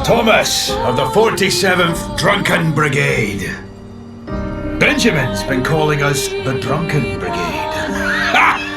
Thomas of the 47th Drunken Brigade. Benjamin's been calling us the Drunken Brigade. Ha!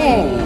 Nice.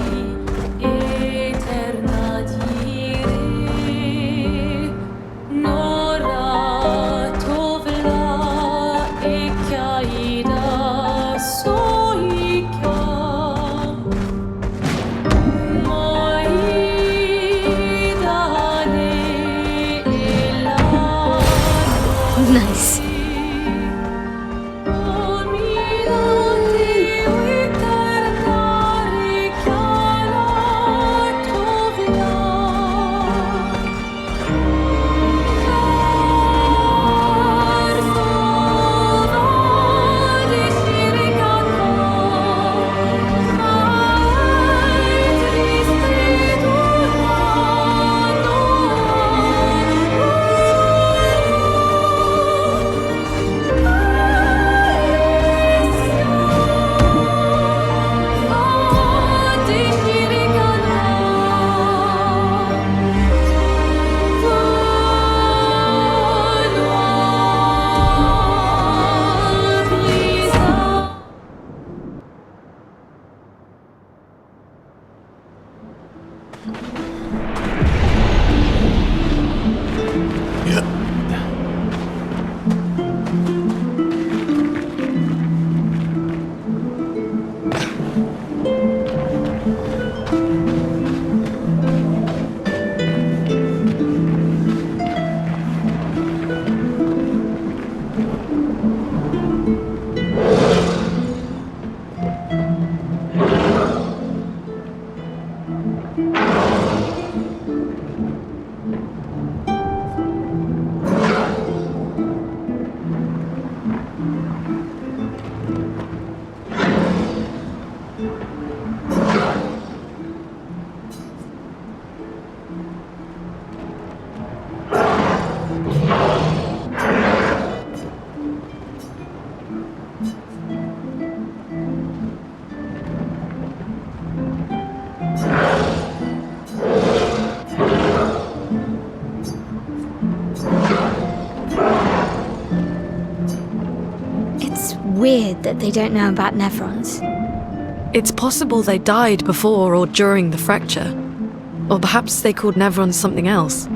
Weird that they don't know about Nevrons. It's possible they died before or during the fracture. Or perhaps they called Nevrons something else.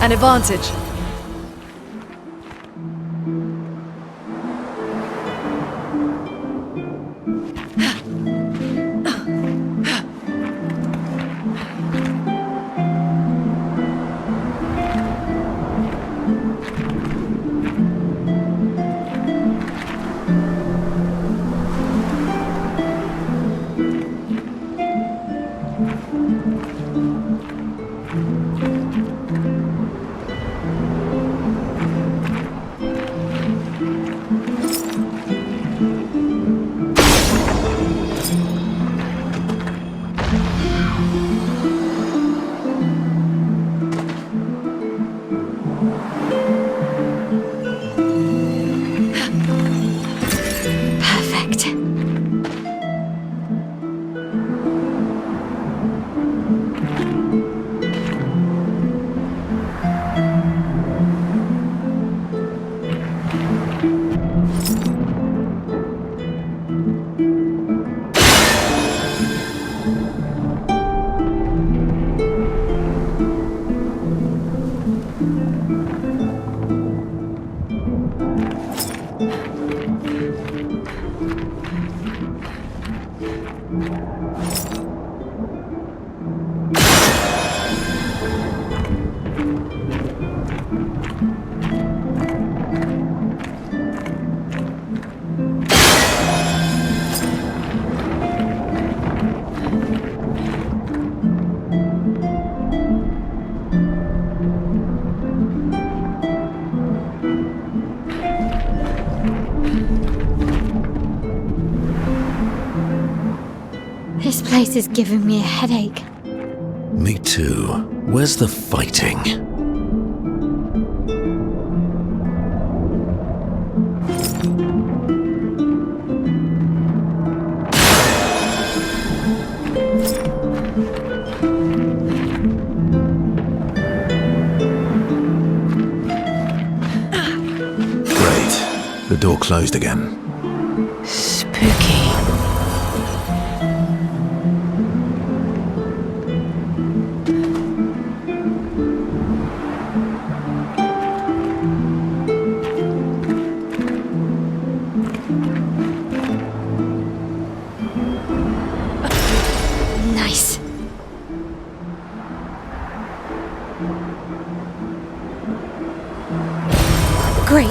an advantage. This place is giving me a headache. Me too. Where's the fighting? Great. The door closed again. Spooky. Nice. Great.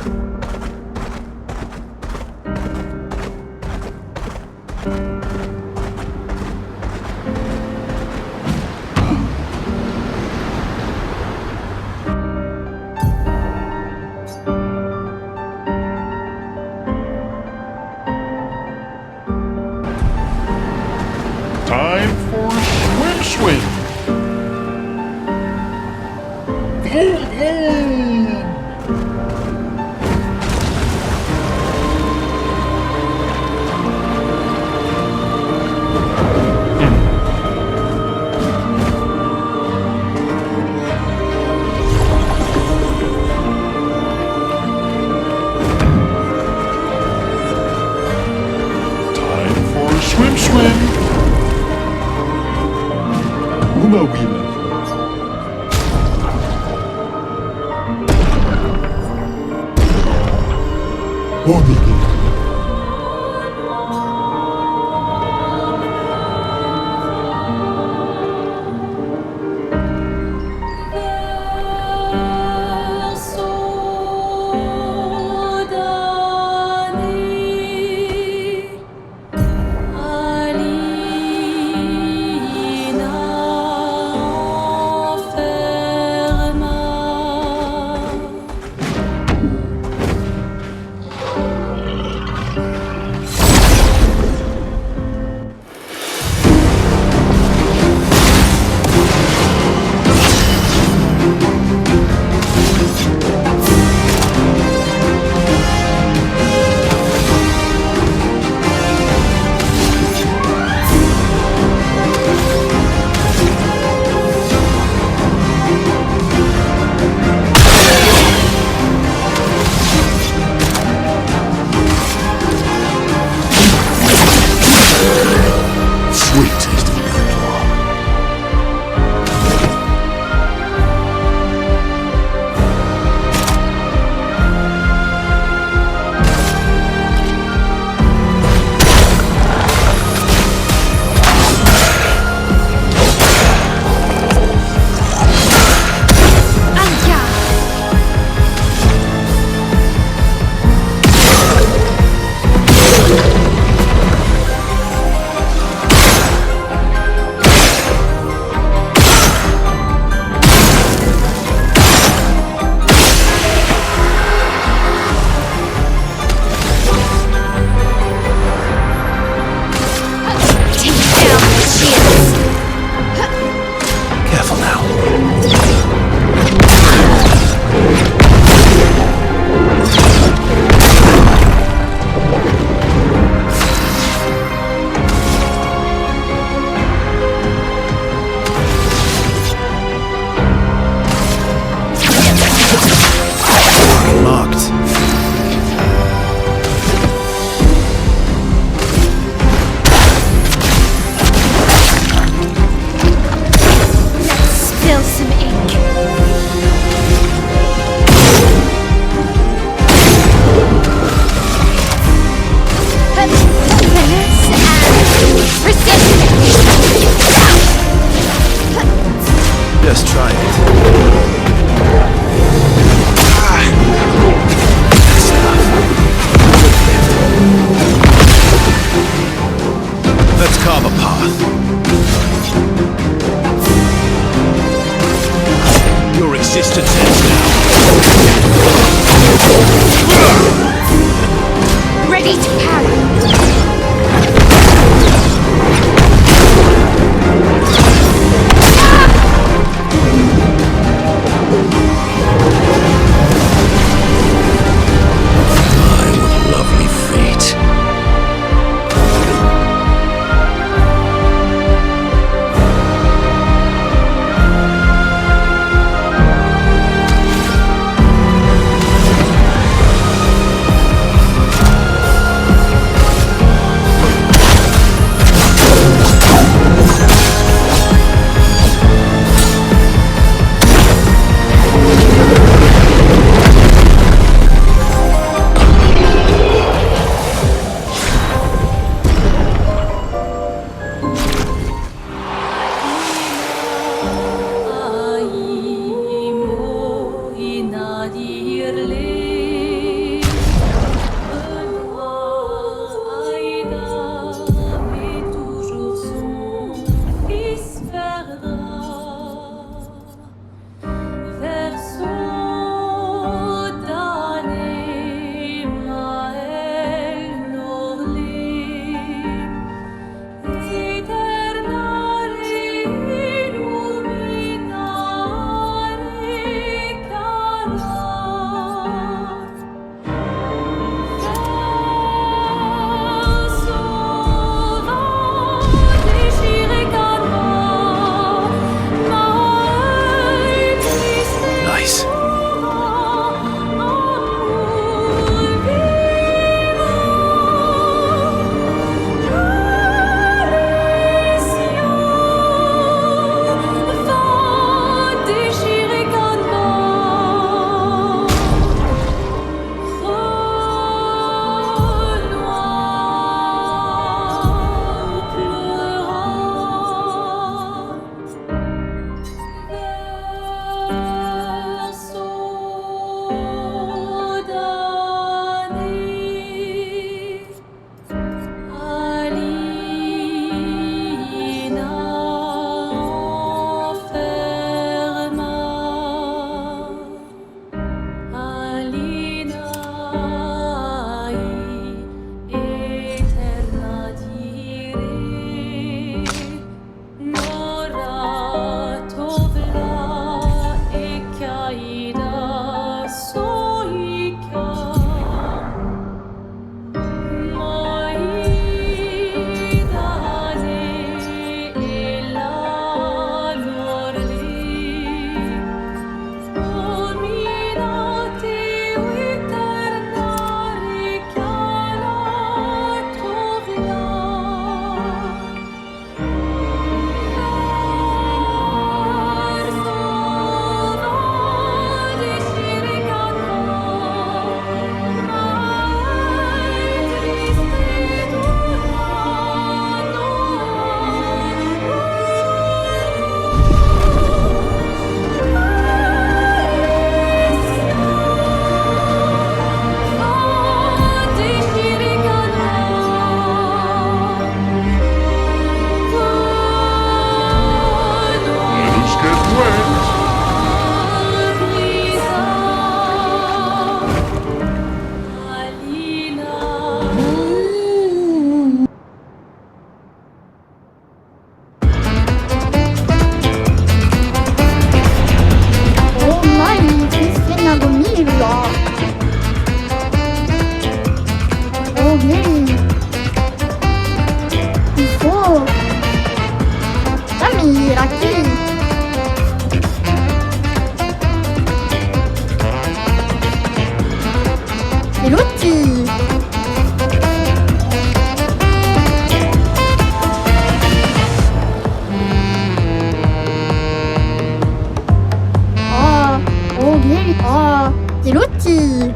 Time for swim. Time for swim. Uma Wheeler. obiettivi. Il faut. Samira, chi? Tutti. Obiettivi. Tutti.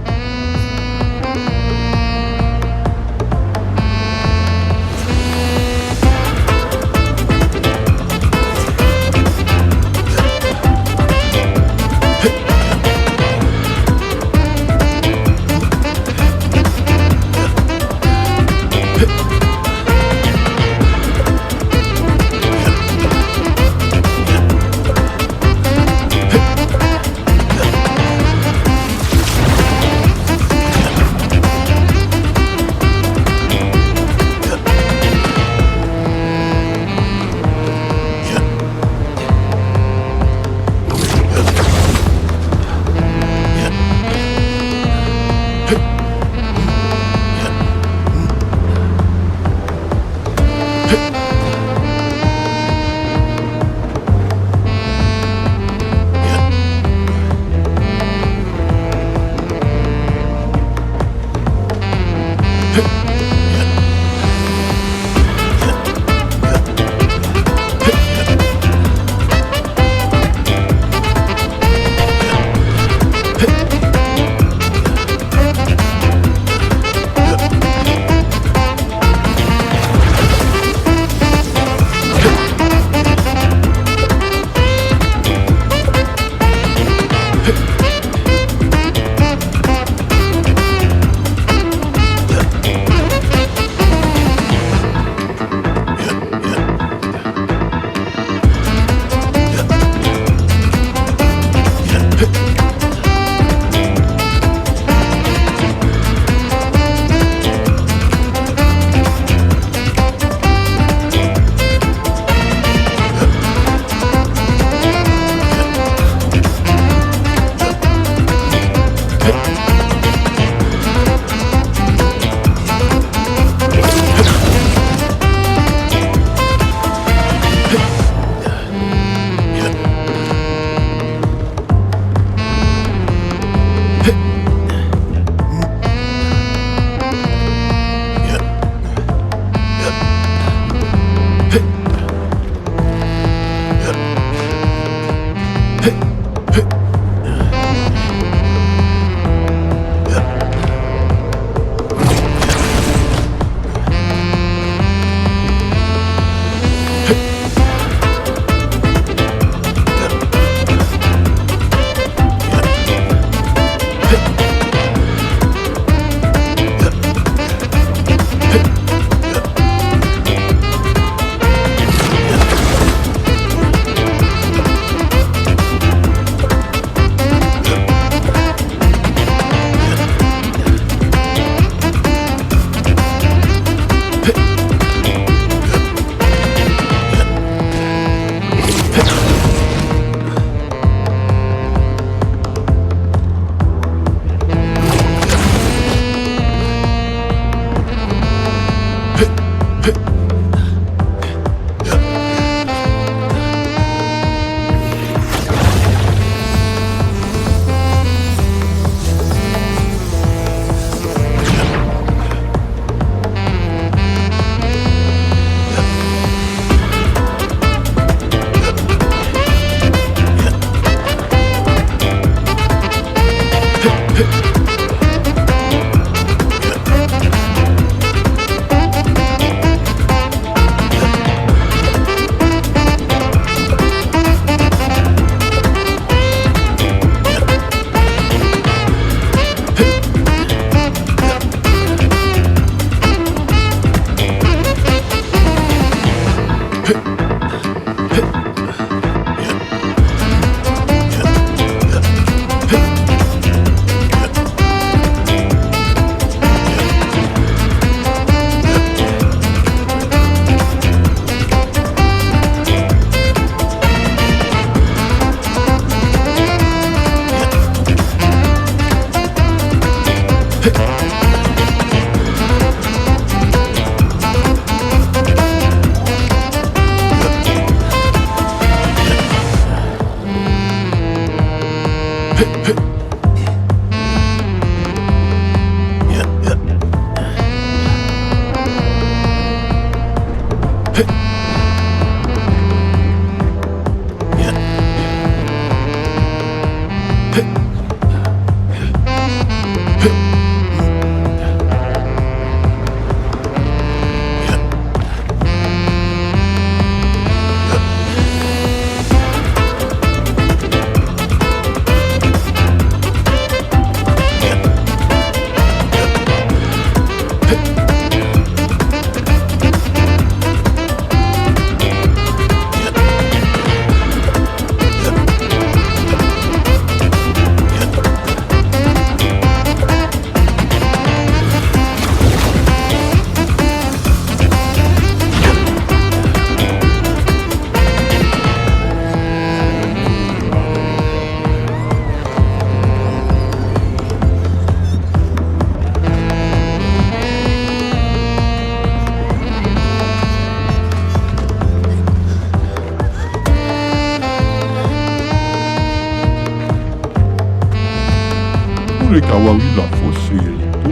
kawawila fosse itu.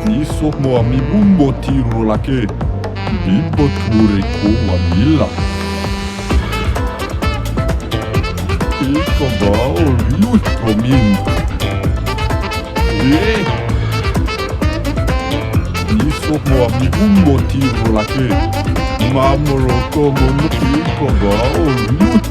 Ni somo mi bumbo tiro lake. Bimbo ture ko wamila. Iko ba o luto min. Ni somo mi bumbo tiro lake. Mamoro como no iko ba o luto.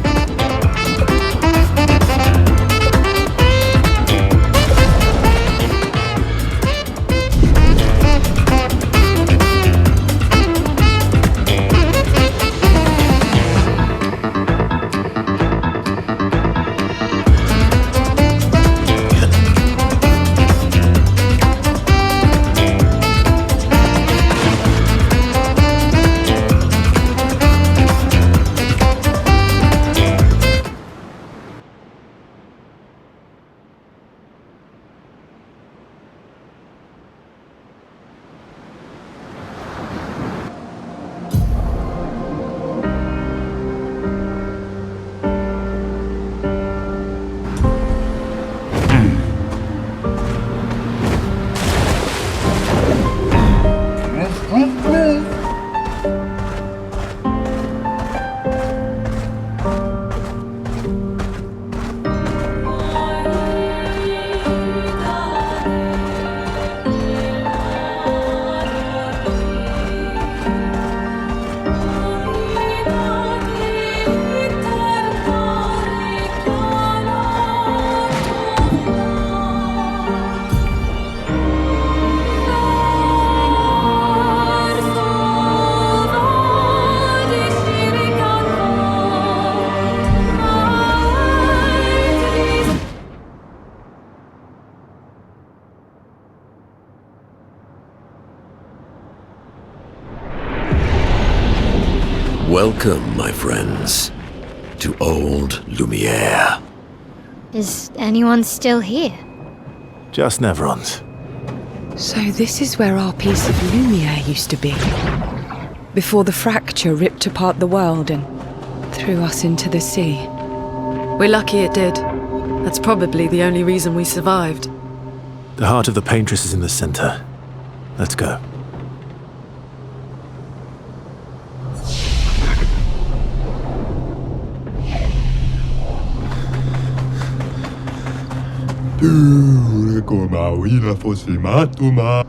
Welcome, my friends, to Old Lumiere. Is anyone still here? Just Nevron's. So this is where our piece of Lumiere used to be. Before the fracture ripped apart the world and threw us into the sea. We're lucky it did. That's probably the only reason we survived. The heart of the paintress is in the center. Let's go. Come a fosse matuma.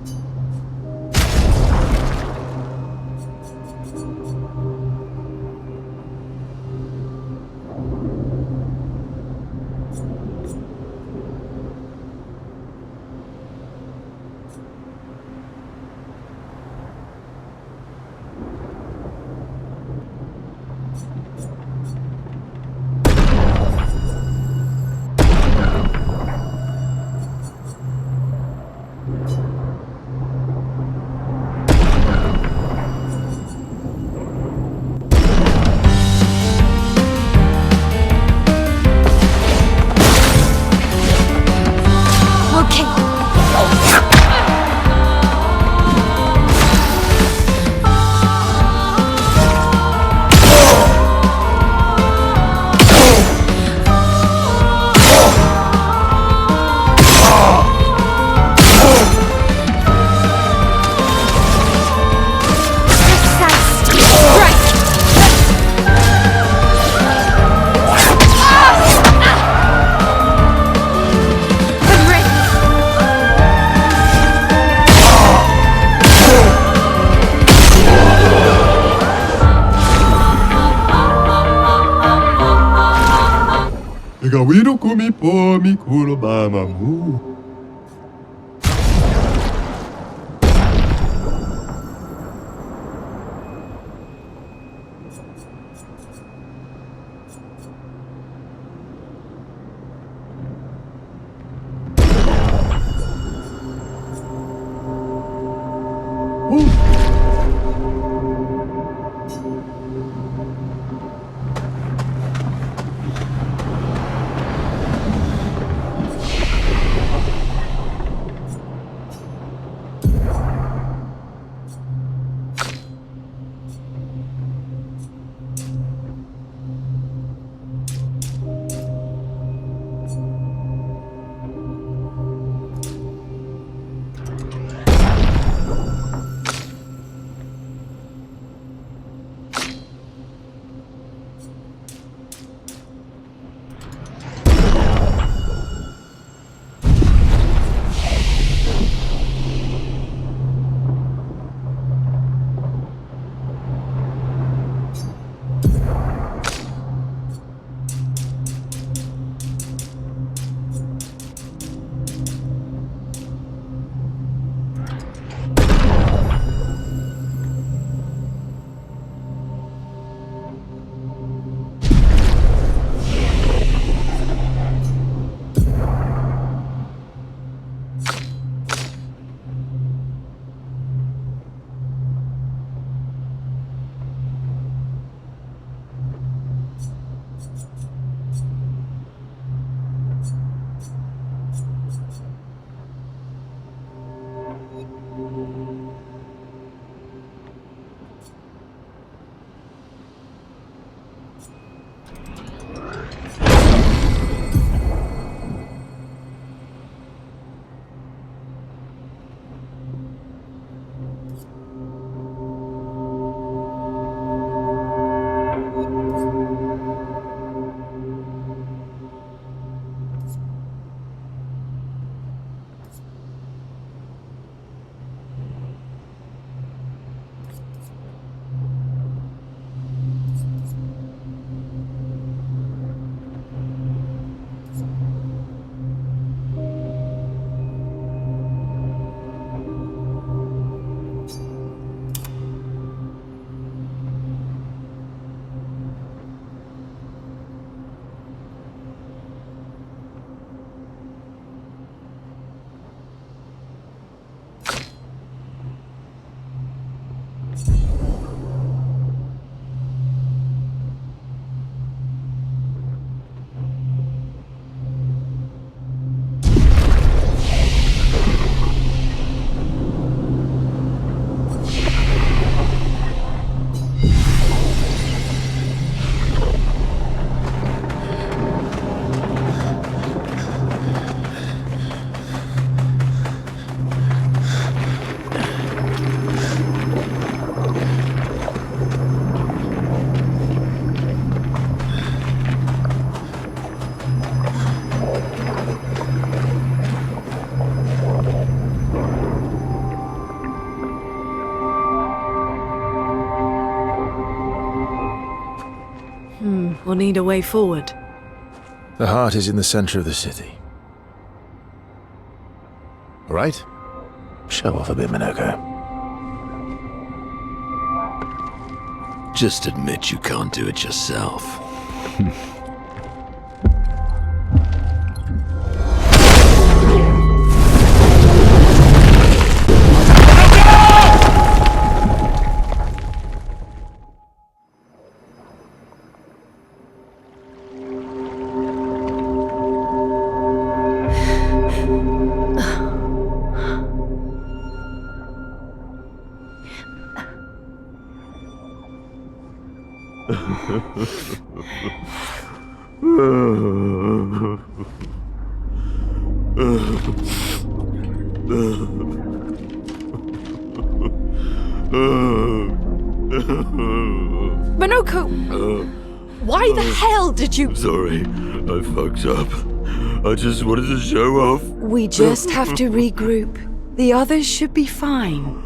Gawino kumi po mi kulo ba mamu. We'll need a way forward. The heart is in the center of the city. All right? Show off a bit, Minoko. Just admit you can't do it yourself. Minoko! Why the hell did you... Sorry, I fucked up. I just wanted to show off. We just have to regroup. The others should be fine.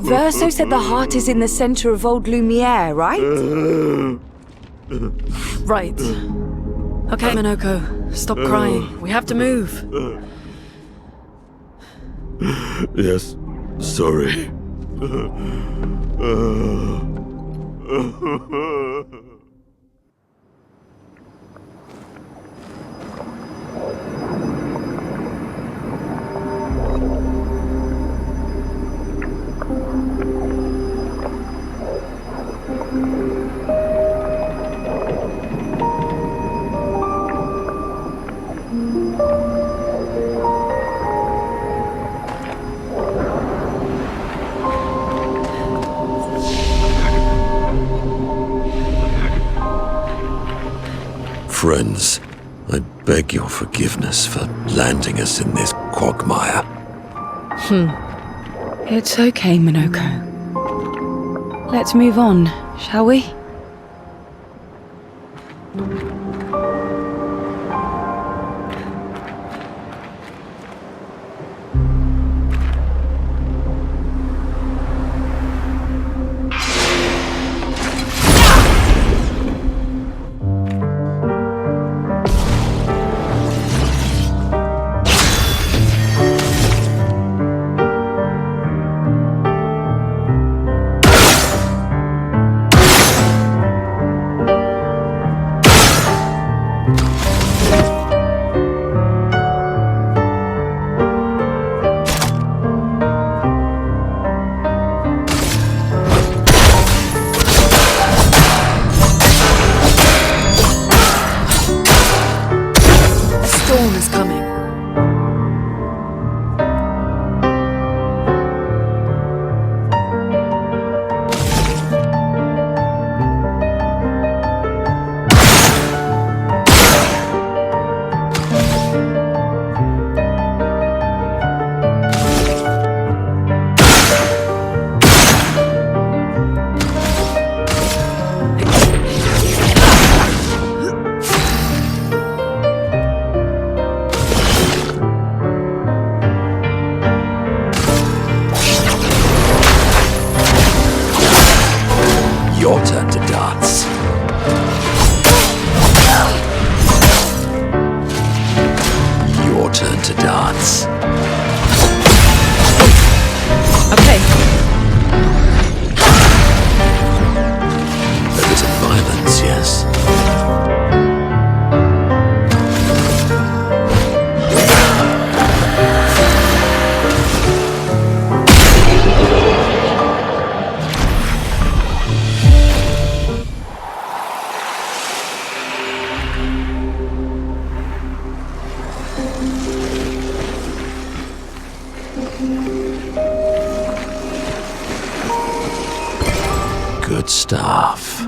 Verso said the heart is in the center of Old Lumiere, right? Right. Okay, Minoko, stop crying. We have to move. Yes, sorry. Friends, I beg your forgiveness for landing us in this quagmire. It's okay, Minoko. Let's move on, shall we? Your turn to dance. Your turn to dance. Okay. A bit of violence, yes. that staff.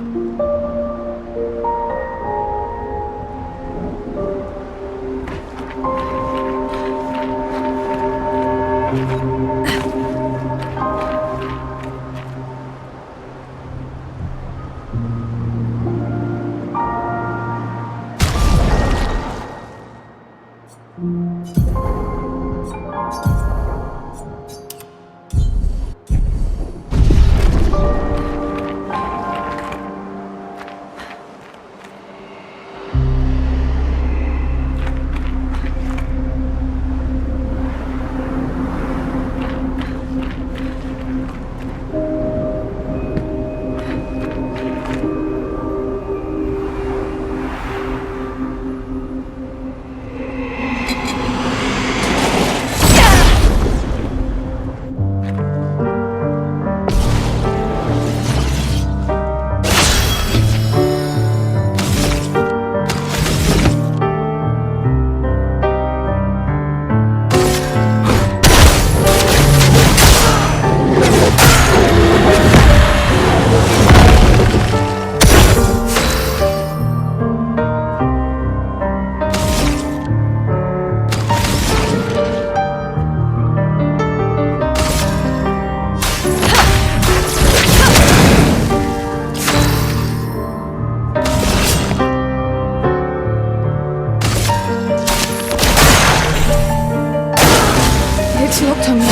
It's locked on me.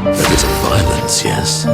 A bit of violence, yes.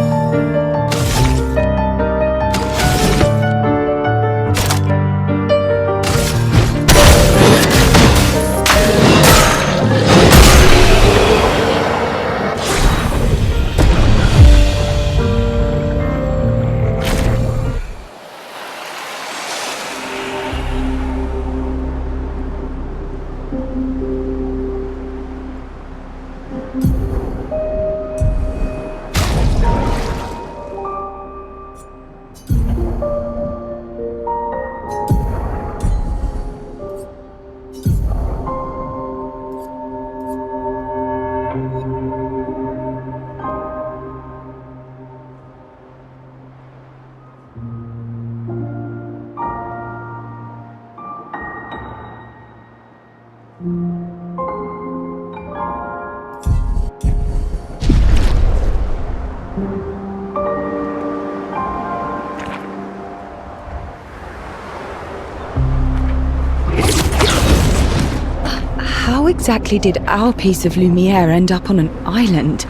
How exactly did our piece of Lumiere end up on an island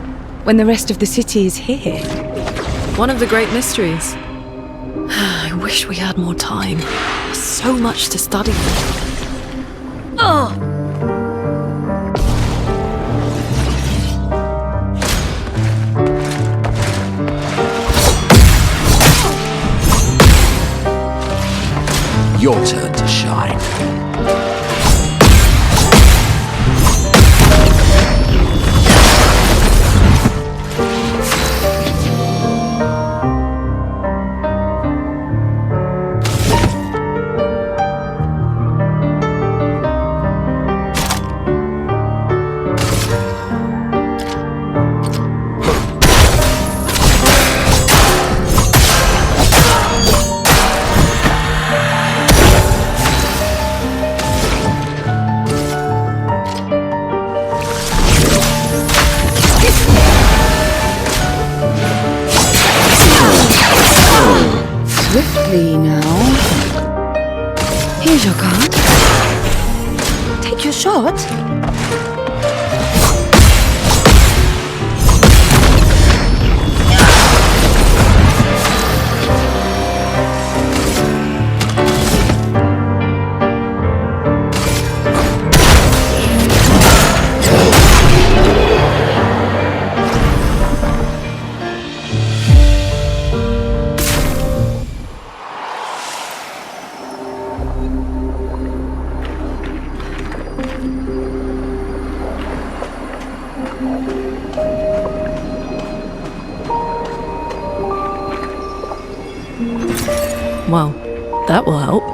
when the rest of the city is here? One of the great mysteries. I wish we had more time. There's so much to study. Oh! Your turn to shine. Swiftly now. Here's your card. Take your shot. Well, that will help.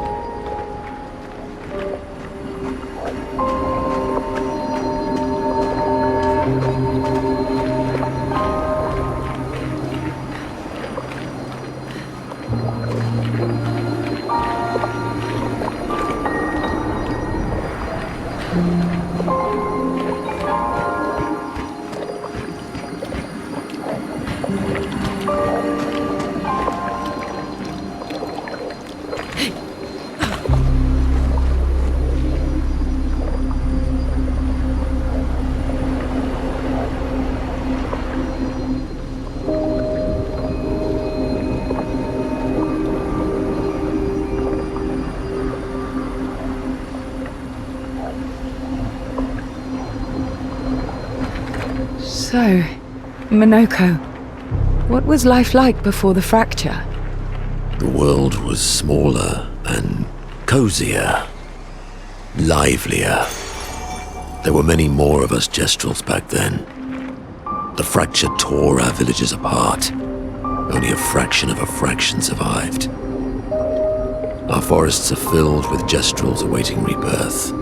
So, Minoko, what was life like before the fracture? The world was smaller and cozier, livelier. There were many more of us Gestrals back then. The fracture tore our villages apart. Only a fraction of a fraction survived. Our forests are filled with Gestrals awaiting rebirth.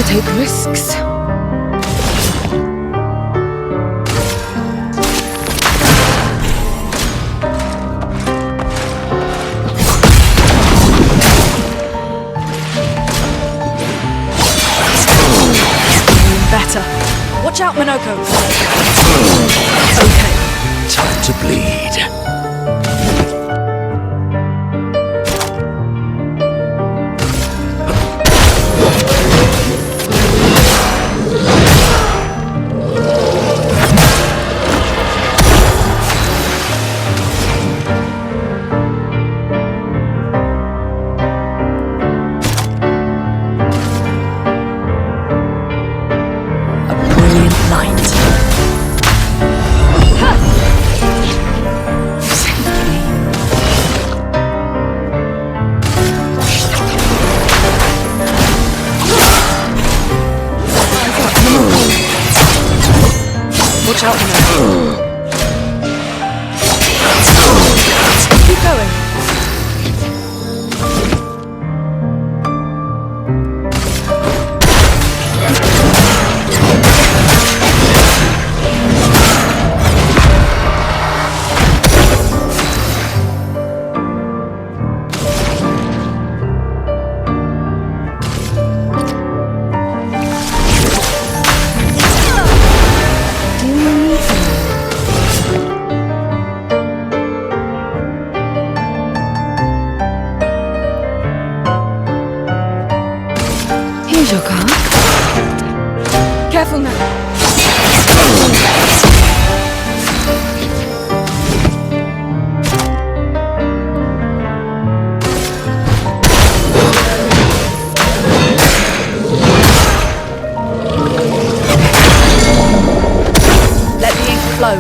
Take risks. Better. Watch out, Minoko. Okay, time to bleed. Watch out, Minoko. Keep going. Here's your car. Careful now. Let the ink flow.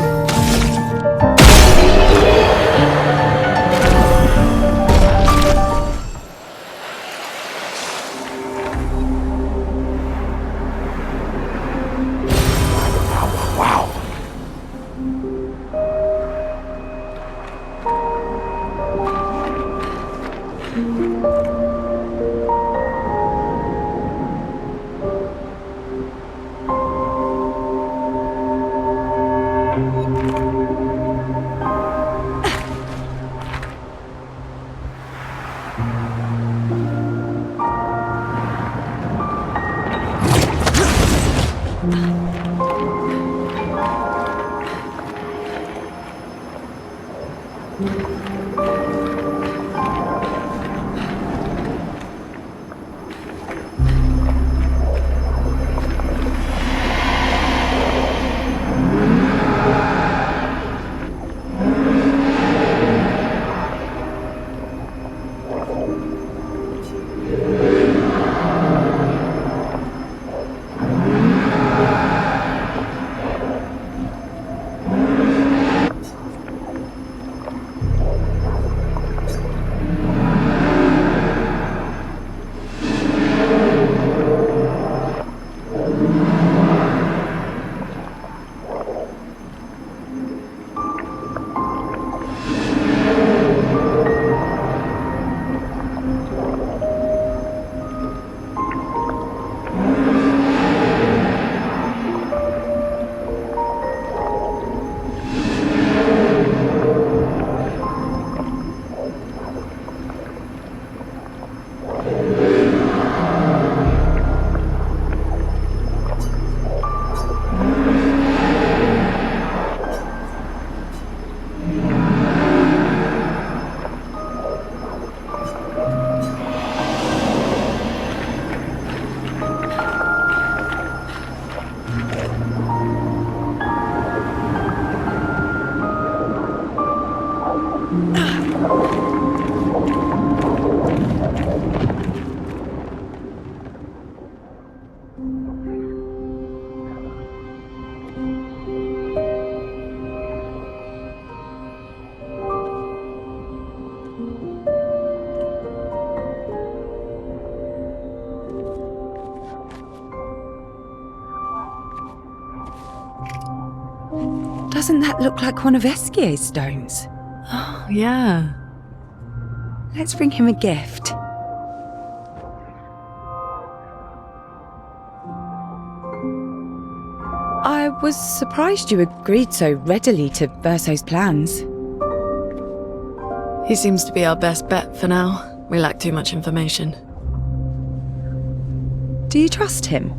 Doesn't that look like one of Esquie's stones? Oh, yeah. Let's bring him a gift. I was surprised you agreed so readily to Verso's plans. He seems to be our best bet for now. We lack too much information. Do you trust him?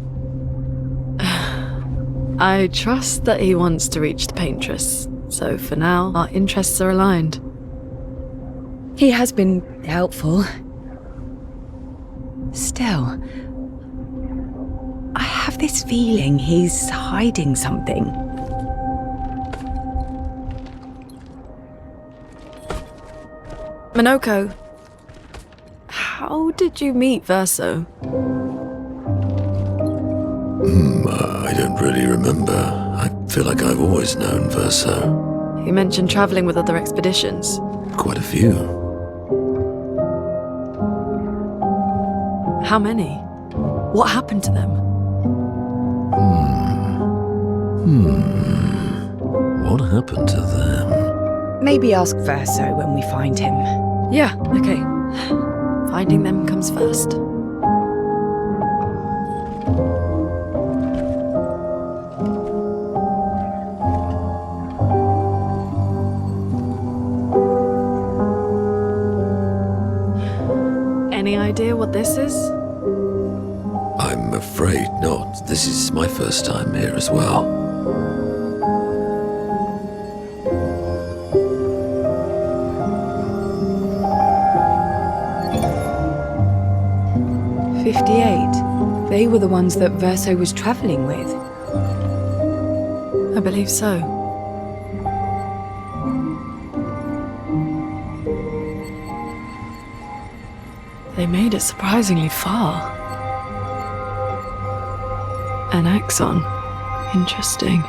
I trust that he wants to reach the paintress, so for now, our interests are aligned. He has been helpful. Still, I have this feeling he's hiding something. Minoko, how did you meet Verso? I don't really remember. I feel like I've always known Verso. You mentioned traveling with other expeditions. Quite a few. How many? What happened to them? What happened to them? Maybe ask Verso when we find him. Yeah, okay. Finding them comes first. Any idea what this is? I'm afraid not. This is my first time here as well. They were the ones that Verso was travelling with. I believe so. They made it surprisingly far. An axon. Interesting.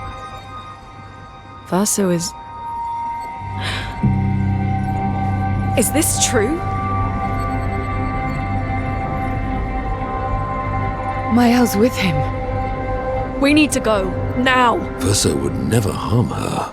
Verso is... Is this true? Mael's with him. We need to go. Now! Verso would never harm her.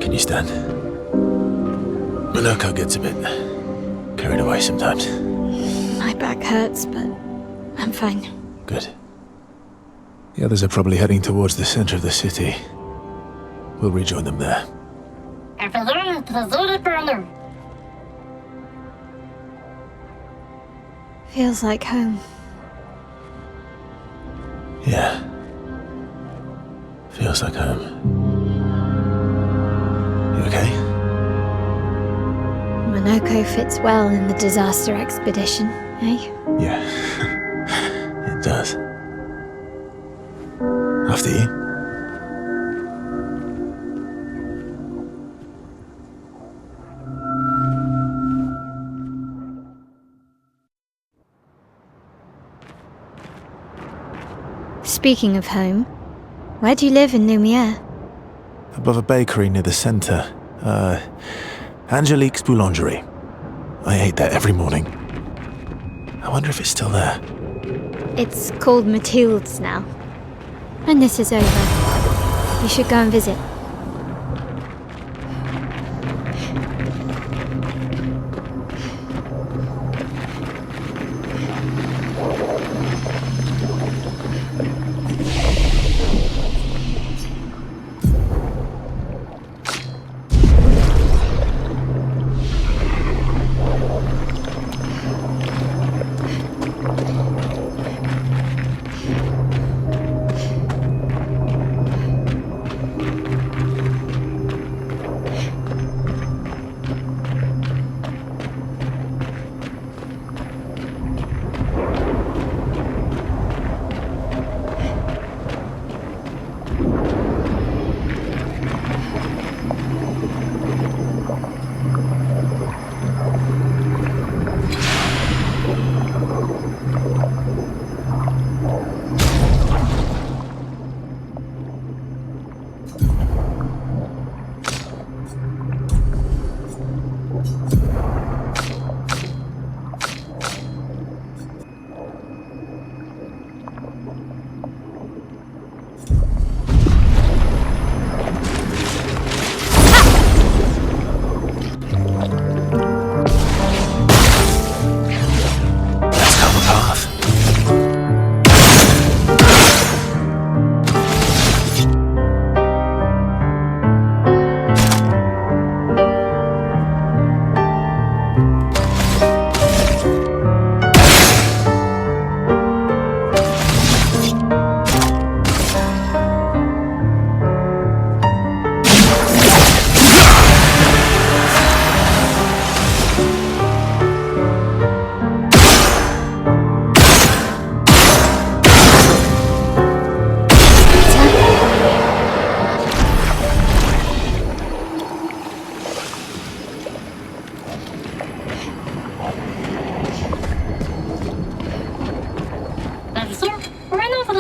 Can you stand? Minoko gets a bit carried away sometimes. My back hurts, but I'm fine. Good. The others are probably heading towards the center of the city. We'll rejoin them there. Feels like home. Yeah. Feels like home. You okay? Minoko fits well in the disaster expedition, eh? Yeah. It does. After you. Speaking of home, where do you live in Lumiere? Above a bakery near the center. Angelique's Boulangerie. I ate there every morning. I wonder if it's still there. It's called Mathilde's now. When this is over, you should go and visit.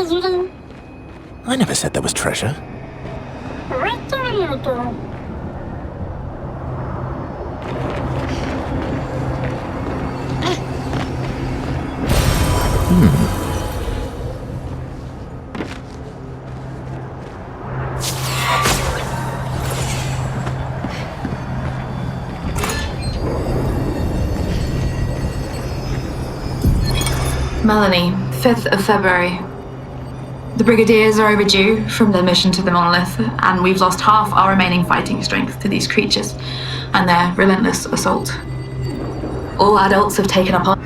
I never said there was treasure. Melanie, 5th of February. The Brigadiers are overdue from their mission to the monolith, and we've lost half our remaining fighting strength to these creatures and their relentless assault. All adults have taken up on.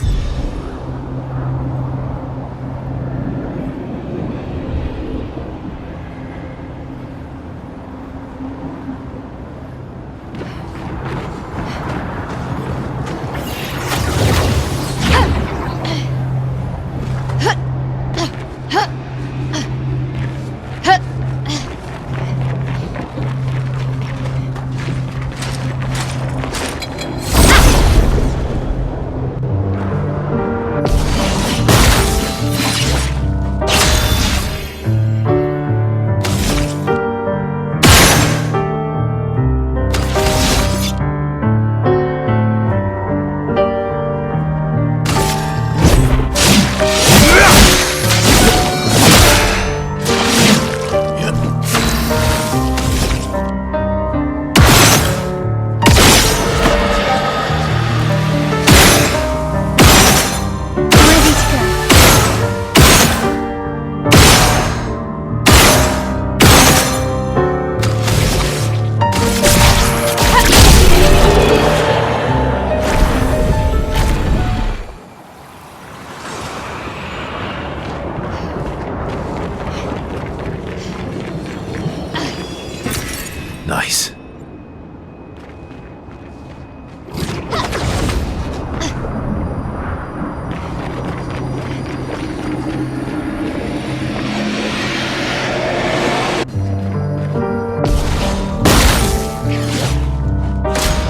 Nice.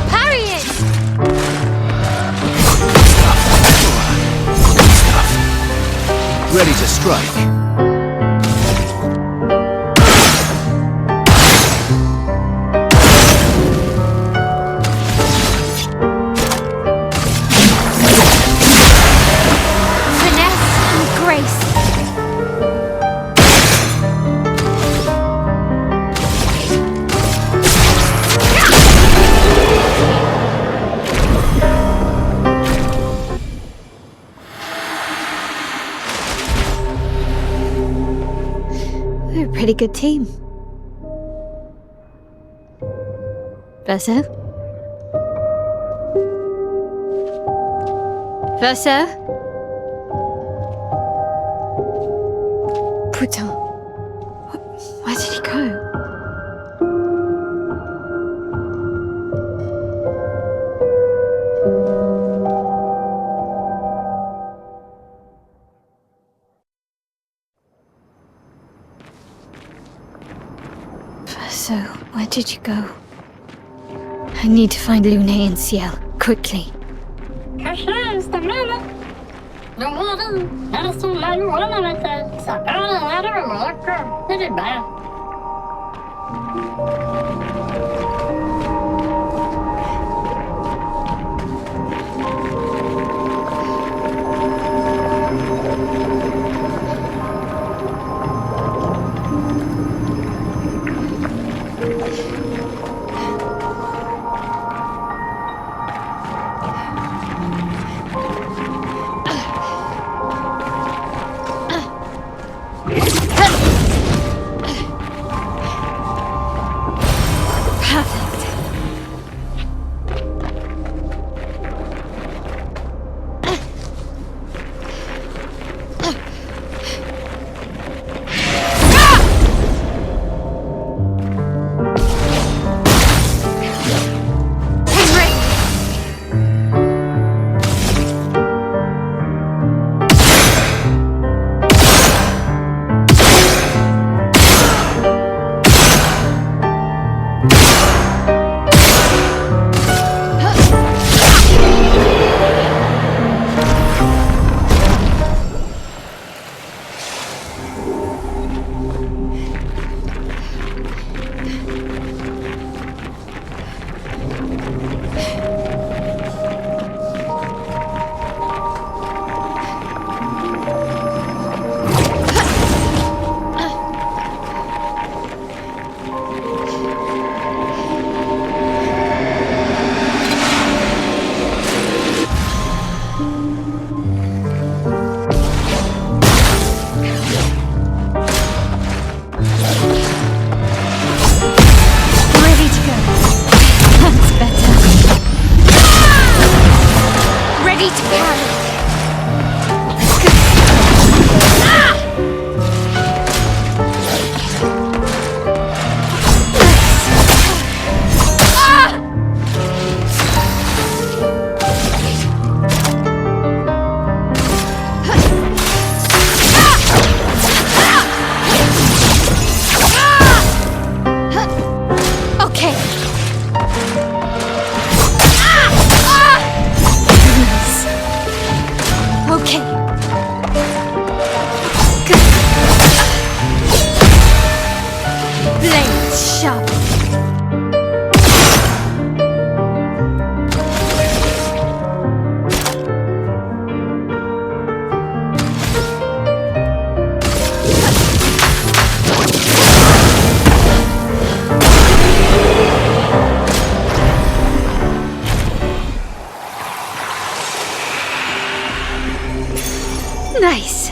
Parry it! Ready to strike. We're a pretty good team. Versa? Versa? Putain. Where did he go? So, where did you go? I need to find Luna and Ciel, quickly. Okay. Blades sharp. Nice.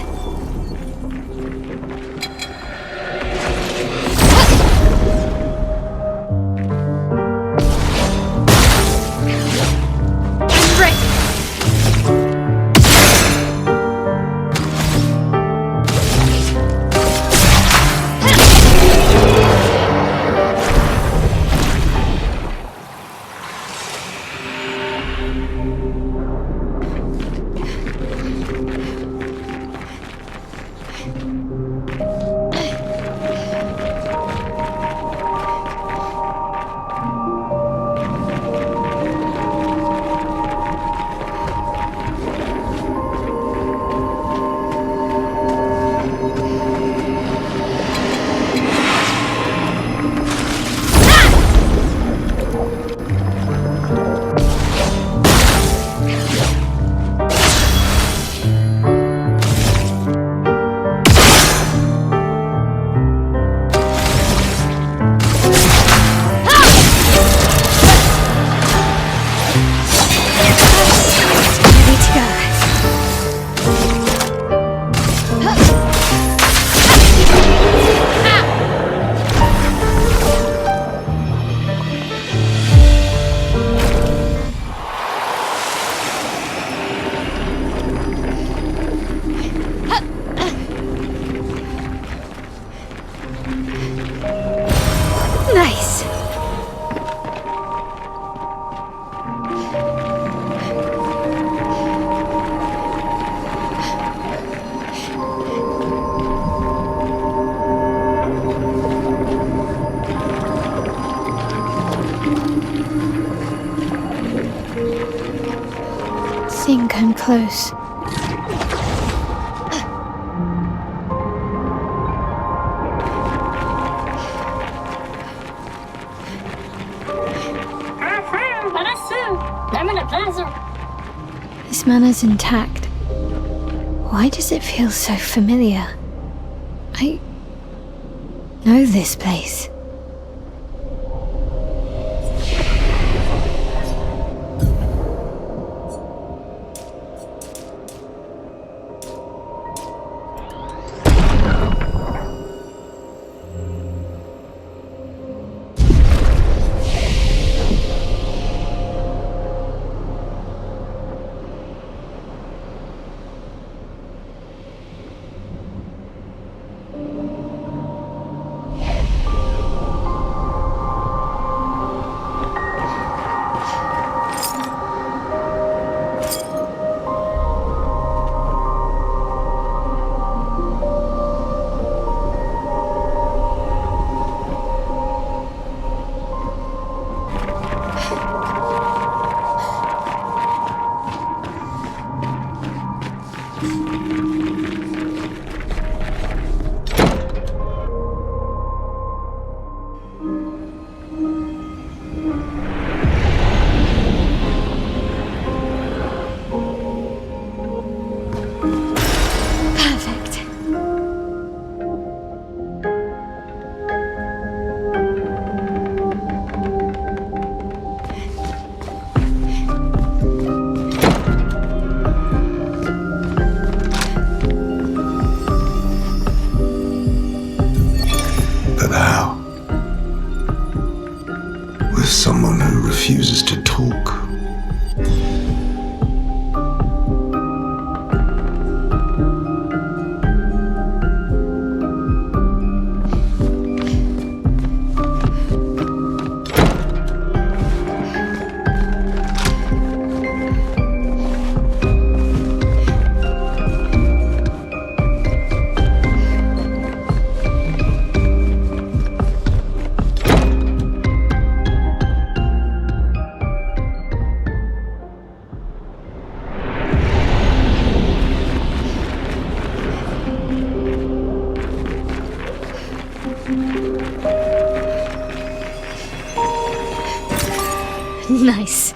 Nice. Think I'm close. This manner's intact. Why does it feel so familiar? I know this place. Nice.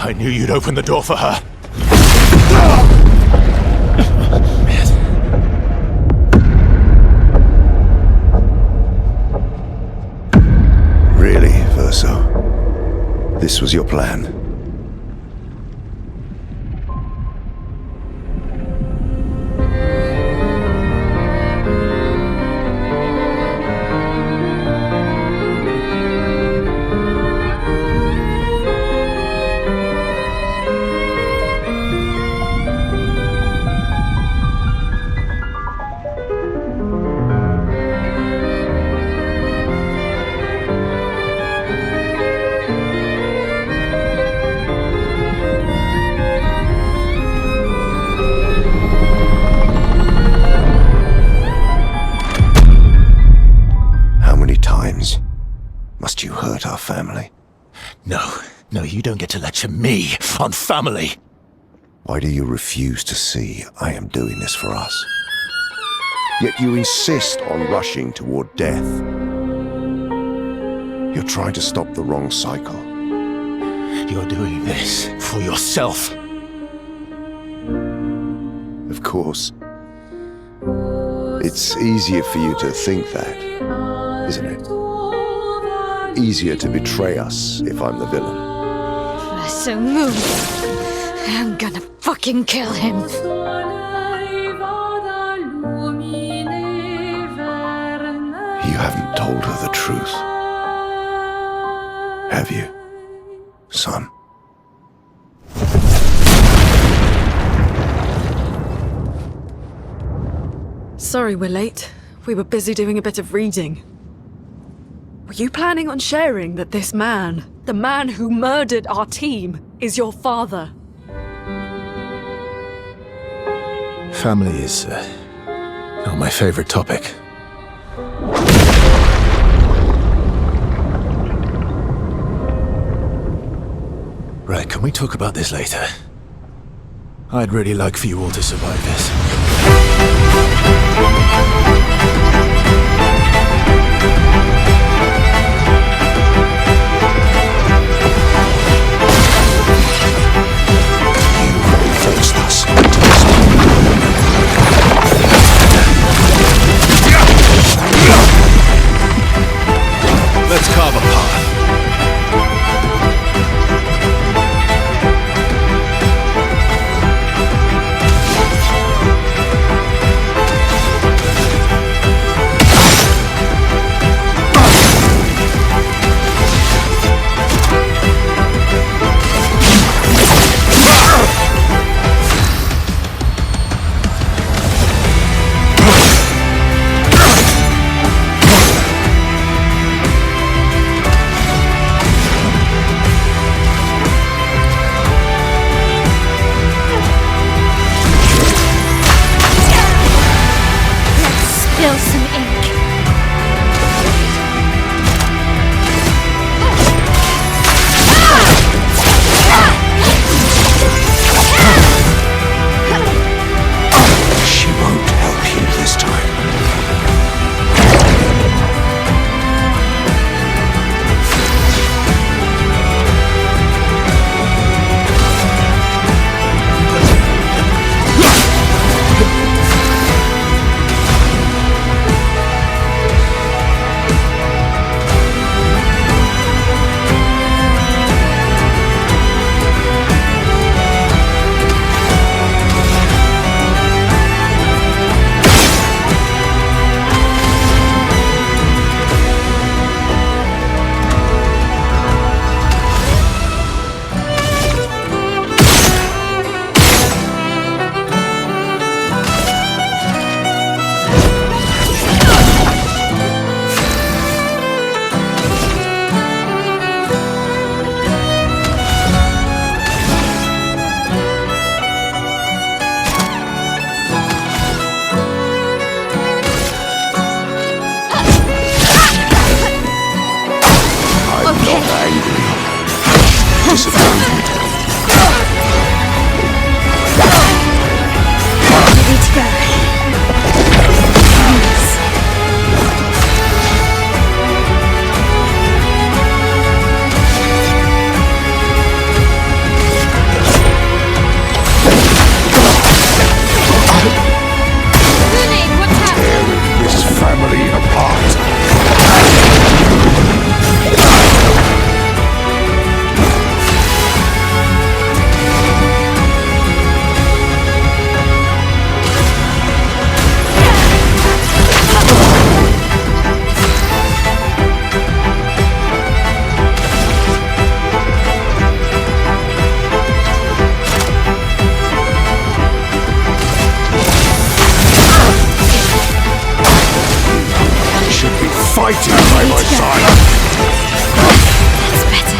I knew you'd open the door for her. Really, Verso? This was your plan? Must you hurt our family? No, you don't get to lecture me on family. Why do you refuse to see I am doing this for us? Yet you insist on rushing toward death. You're trying to stop the wrong cycle. You're doing this for yourself. Of course. It's easier for you to think that, isn't it? Easier to betray us if I'm the villain. So move. I'm gonna fucking kill him. You haven't told her the truth. Have you, son? Sorry we're late. We were busy doing a bit of reading. Were you planning on sharing that this man, the man who murdered our team, is your father? Family is not my favorite topic. Right, can we talk about this later? I'd really like for you all to survive this. Let's carve a path. disappointed. Ready to go. Yes. Tearing this family apart. Fighting by my side. That's better.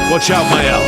Watch out, Mael.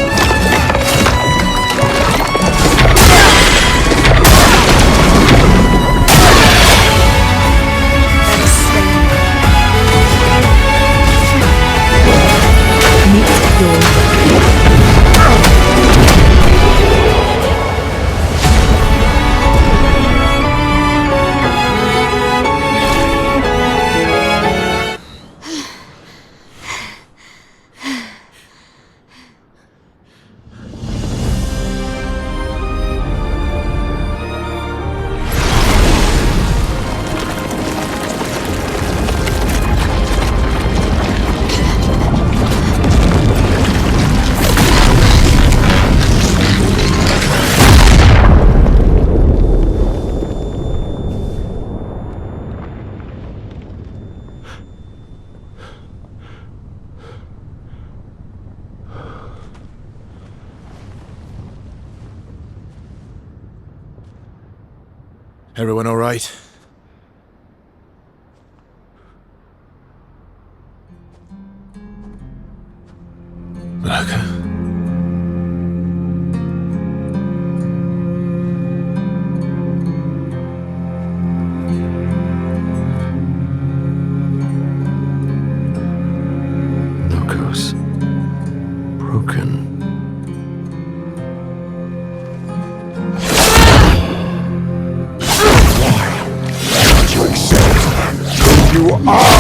Everyone all right? Raka. Locos. Broken. You are!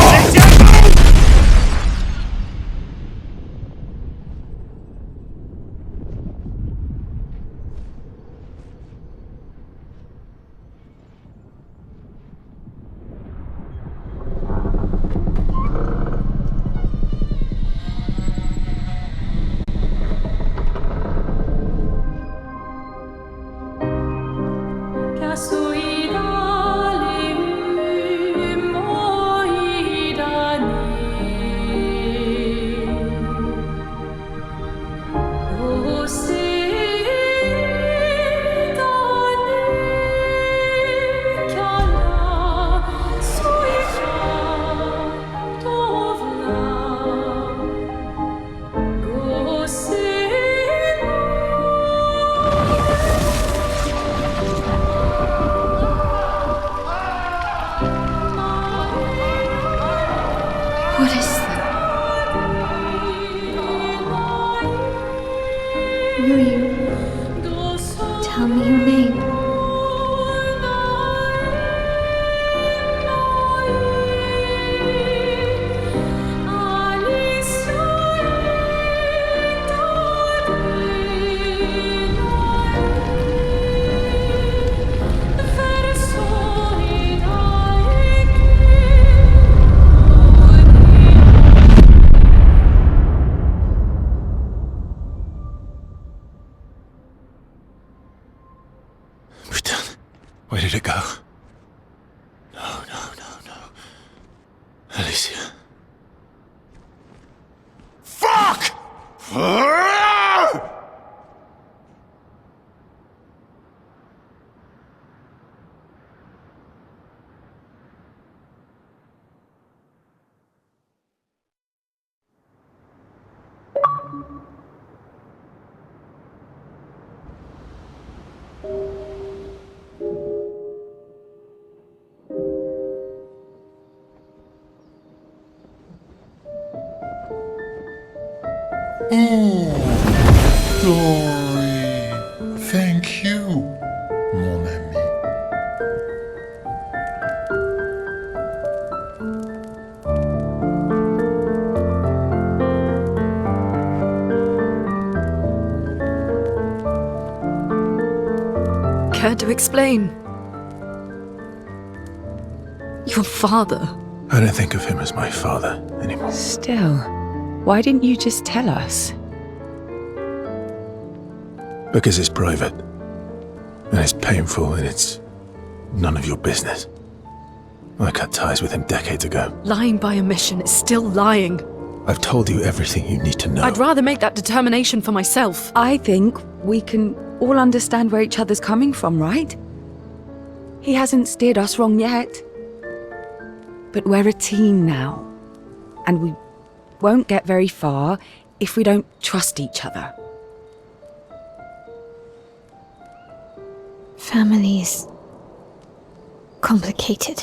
done? Where did it go? No. Alicia. Fuck! Dory, thank you, mon ami. Care to explain? Your father? I don't think of him as my father anymore. Still, why didn't you just tell us? Because it's private. And it's painful and it's none of your business. I cut ties with him decades ago. Lying by omission is still lying. I've told you everything you need to know. I'd rather make that determination for myself. I think we can all understand where each other's coming from, right? He hasn't steered us wrong yet. But we're a team now. And we won't get very far if we don't trust each other. Family is complicated.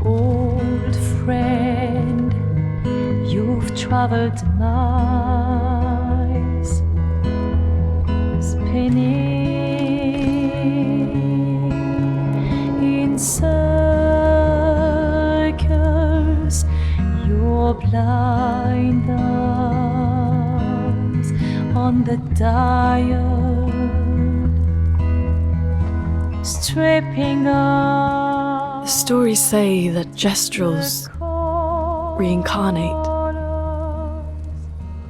Old friend, you've traveled miles, spinning in circles, your blind eyes on the dial, stripping off. The stories say that Gestrals reincarnate.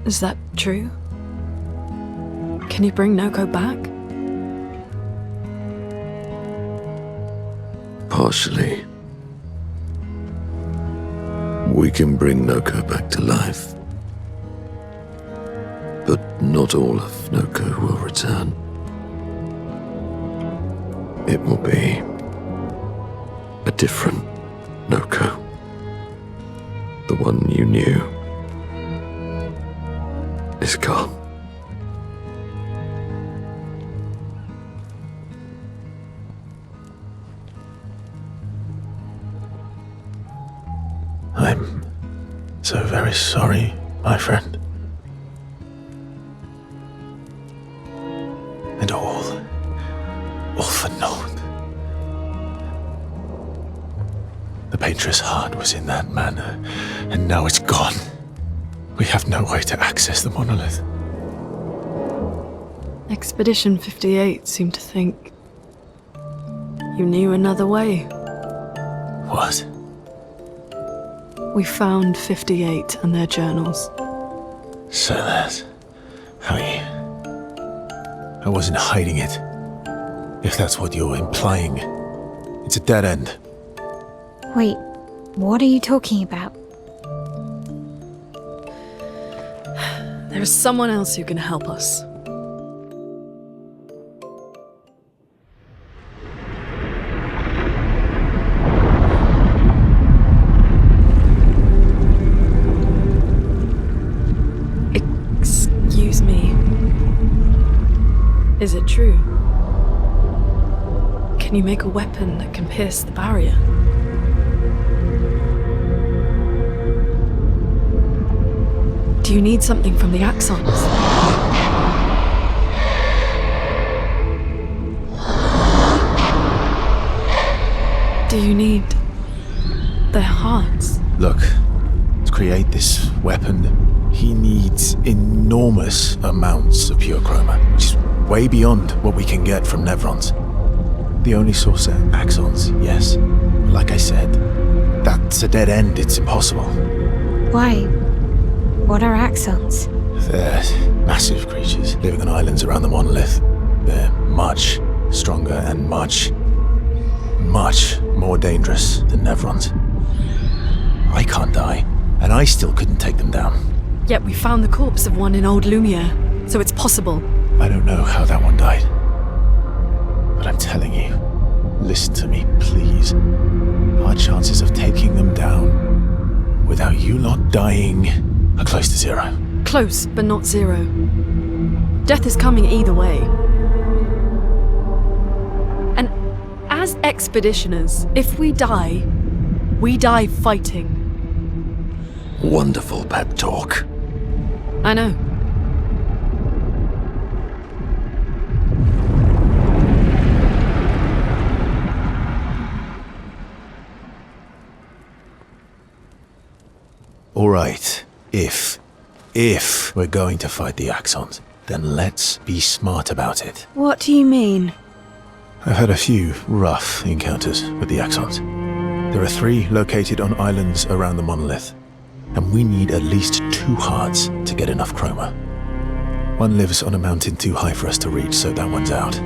Is that true? Can you bring Noko back? Partially. We can bring Noko back to life. But not all of Noko will return. It will be a different Noko. The one you knew is gone. I'm so very sorry, my friend. And all for naught. The painter's heart was in that manor, and now it's gone. We have no way to access the monolith. Expedition 58 seemed to think you knew another way. What? We found 58 and their journals. So that's how you... I wasn't hiding it. If that's what you're implying. It's a dead end. Wait, what are you talking about? There is someone else who can help us. Excuse me. Is it true? Can you make a weapon that can pierce the barrier? Do you need something from the axons? Do you need their hearts? Look, to create this weapon, he needs enormous amounts of pure chroma, which is way beyond what we can get from Nevrons. The only source are axons, yes. Like I said, that It's a dead end, it's impossible. Why? What are axons? They're massive creatures living on islands around the monolith. They're much stronger and much more dangerous than Nevrons. I can't die, and I still couldn't take them down. Yet we found the corpse of one in Old Lumiere, so it's possible. I don't know how that one died. But I'm telling you, listen to me, please. Our chances of taking them down without you lot dying are close to zero. Close, but not zero. Death is coming either way. And as expeditioners, if we die fighting. Wonderful pep talk. I know. All right, if we're going to fight the Axons, then let's be smart about it. What do you mean? I've had a few rough encounters with the Axons. There are 3 located on islands around the monolith, and we need at least 2 hearts to get enough chroma. One lives on a mountain too high for us to reach, so that one's out.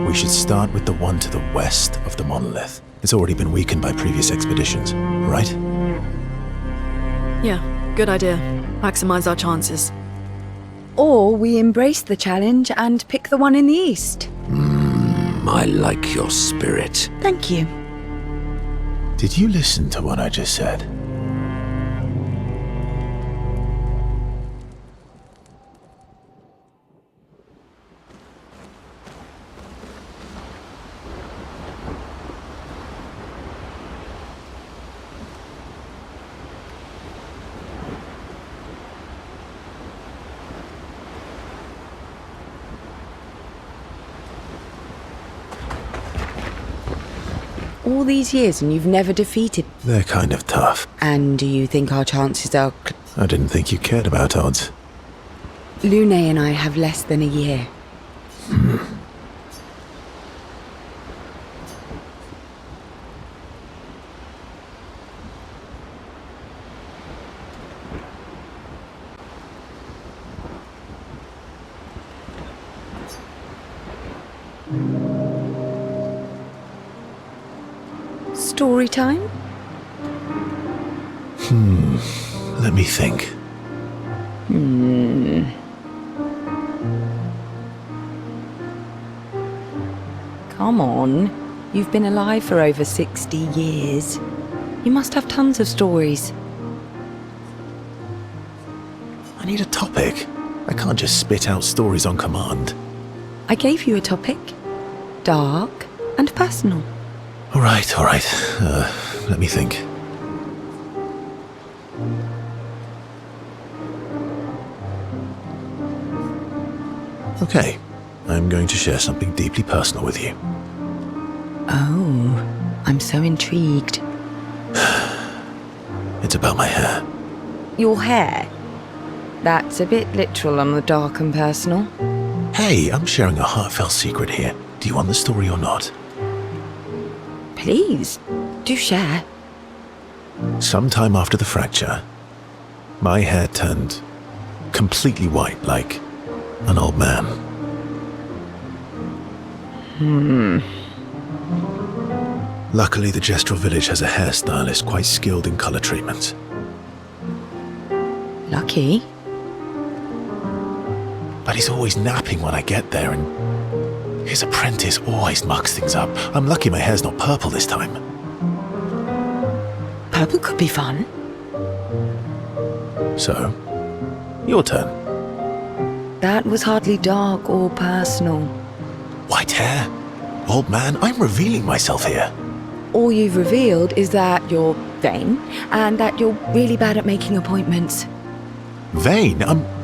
We should start with the one to the west of the monolith. It's already been weakened by previous expeditions, right? Yeah, good idea. Maximize our chances. Or we embrace the challenge and pick the one in the east. I like your spirit. Thank you. Did you listen to what I just said? All these years and you've never defeated. They're kind of tough. And do you think our chances are... I didn't think you cared about odds. Lune and I have less than a year. Story time? Let me think. Come on. You've been alive for over 60 years. You must have tons of stories. I need a topic. I can't just spit out stories on command. I gave you a topic. Dark and personal. All right. Let me think. Okay, I'm going to share something deeply personal with you. Oh, I'm so intrigued. It's about my hair. Your hair? That's a bit literal on the dark and personal. Hey, I'm sharing a heartfelt secret here. Do you want the story or not? Please, do share. Sometime after the fracture, my hair turned completely white, like an old man. Luckily, the Gestral village has a hairstylist quite skilled in color treatments. Lucky? But he's always napping when I get there, and his apprentice always mucks things up. I'm lucky my hair's not purple this time. Purple could be fun. So, your turn. That was hardly dark or personal. White hair? Old man, I'm revealing myself here. All you've revealed is that you're vain, and that you're really bad at making appointments. Vain?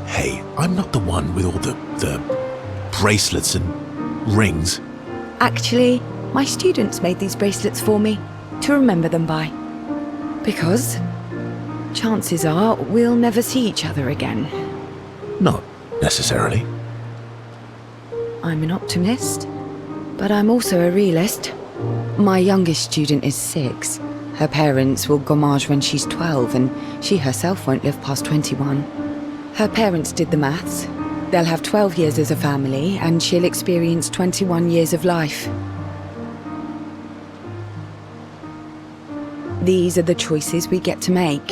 Hey, I'm not the one with all the bracelets and rings. Actually, my students made these bracelets for me, to remember them by. Because chances are we'll never see each other again. Not necessarily. I'm an optimist, but I'm also a realist. My youngest student is 6. Her parents will gommage when she's 12, and she herself won't live past 21. Her parents did the maths. They'll have 12 years as a family, and she'll experience 21 years of life. These are the choices we get to make.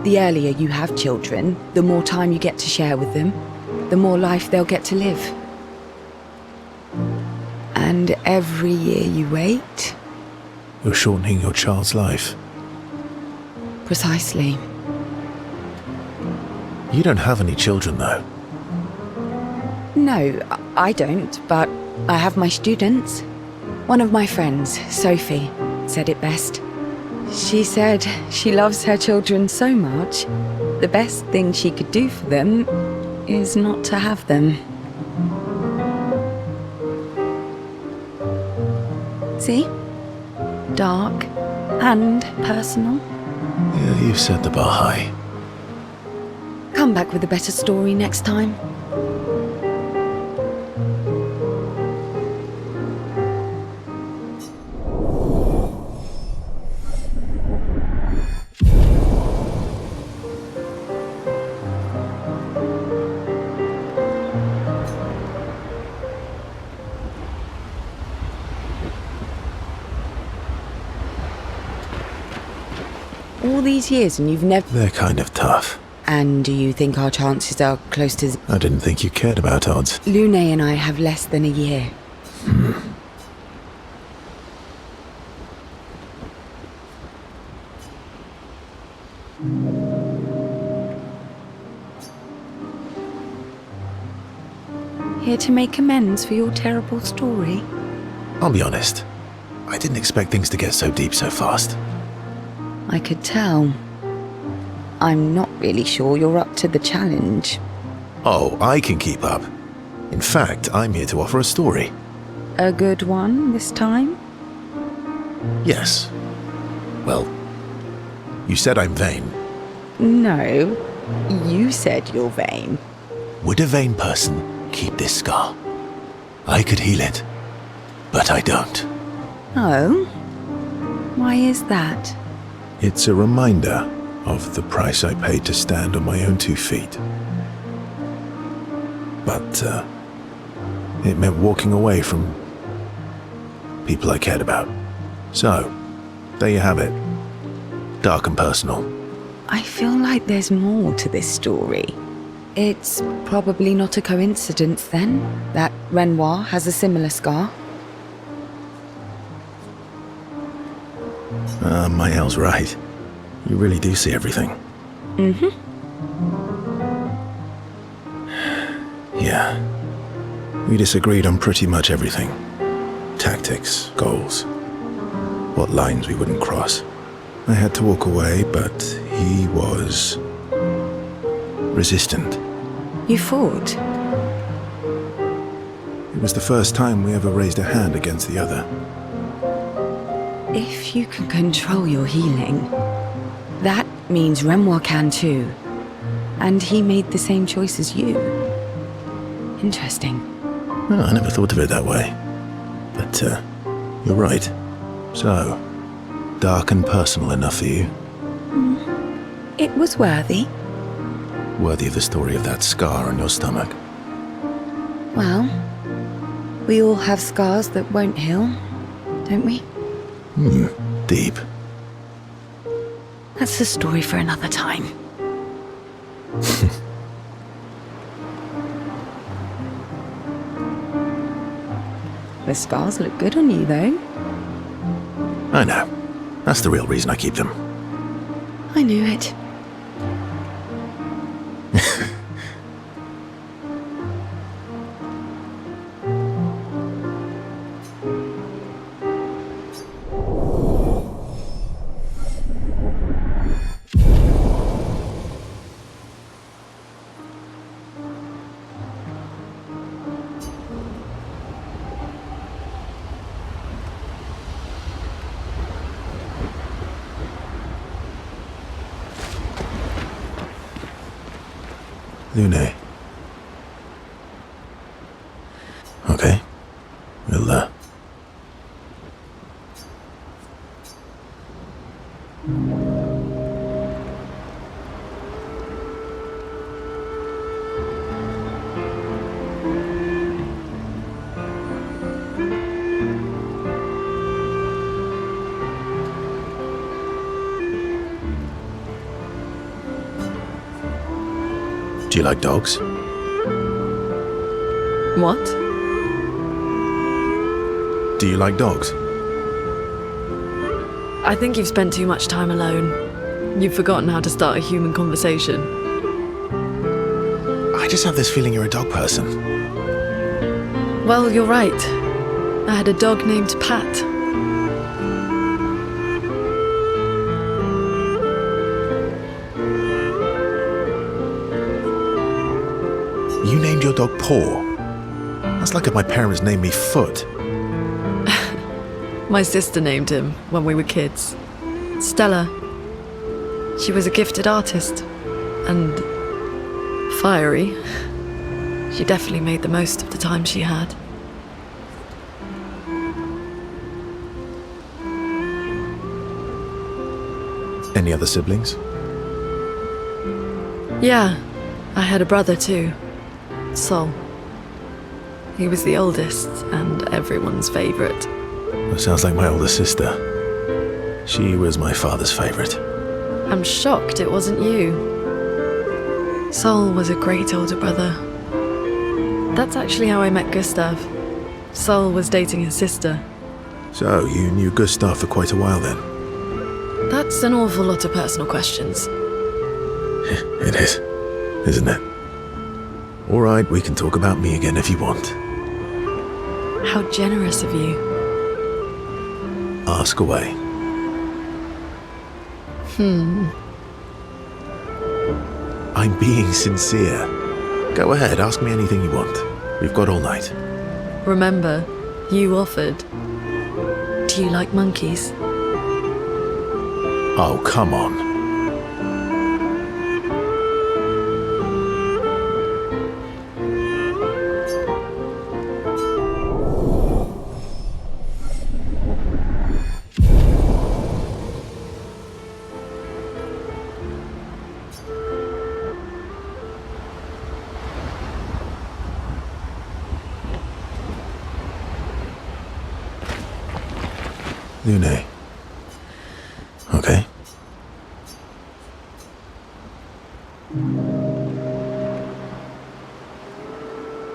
The earlier you have children, the more time you get to share with them, the more life they'll get to live. And every year you wait... You're shortening your child's life. Precisely. You don't have any children, though. No, I don't, but I have my students. One of my friends, Sophie, said it best. She said she loves her children so much, the best thing she could do for them is not to have them. See? Dark and personal. Yeah, you've set the bar high. Come back with a better story next time. All these years and you've never... They're kind of tough. And do you think our chances are close to... I didn't think you cared about odds. Lune and I have less than a year. Here to make amends for your terrible story? I'll be honest. I didn't expect things to get so deep so fast. I could tell. I'm not really sure you're up to the challenge. Oh, I can keep up. In fact, I'm here to offer a story. A good one this time? Yes. Well, you said I'm vain. No, you said you're vain. Would a vain person keep this scar? I could heal it, but I don't. Oh? Why is that? It's a reminder of the price I paid to stand on my own 2 feet. But, it meant walking away from people I cared about. So, there you have it. Dark and personal. I feel like there's more to this story. It's probably not a coincidence, then, that Renoir has a similar scar. Maël's right. You really do see everything. Mm-hmm. Yeah. We disagreed on pretty much everything. Tactics, goals, what lines we wouldn't cross. I had to walk away, but he was... resistant. You fought? It was the first time we ever raised a hand against the other. If you can control your healing, that means Renoir can too. And he made the same choice as you. Interesting. Oh, I never thought of it that way. But, you're right. So, dark and personal enough for you? It was worthy. Worthy of the story of that scar on your stomach. Well, we all have scars that won't heal, don't we? Deep. That's a story for another time. The scars look good on you, though. I know. That's the real reason I keep them. I knew it. Lune. Okay. Do you like dogs? What? Do you like dogs? I think you've spent too much time alone. You've forgotten how to start a human conversation. I just have this feeling you're a dog person. Well, you're right. I had a dog named Pat. You named your dog Paw. That's like if my parents named me Foot. My sister named him when we were kids. Stella. She was a gifted artist. And fiery. She definitely made the most of the time she had. Any other siblings? Yeah, I had a brother too. Sol. He was the oldest and everyone's favourite. That sounds like my older sister. She was my father's favourite. I'm shocked it wasn't you. Sol was a great older brother. That's actually how I met Gustav. Sol was dating his sister. So, you knew Gustav for quite a while then? That's an awful lot of personal questions. It is, isn't it? All right, we can talk about me again if you want. How generous of you. Ask away. I'm being sincere. Go ahead, ask me anything you want. We've got all night. Remember, you offered. Do you like monkeys? Oh, come on. Lune. Okay.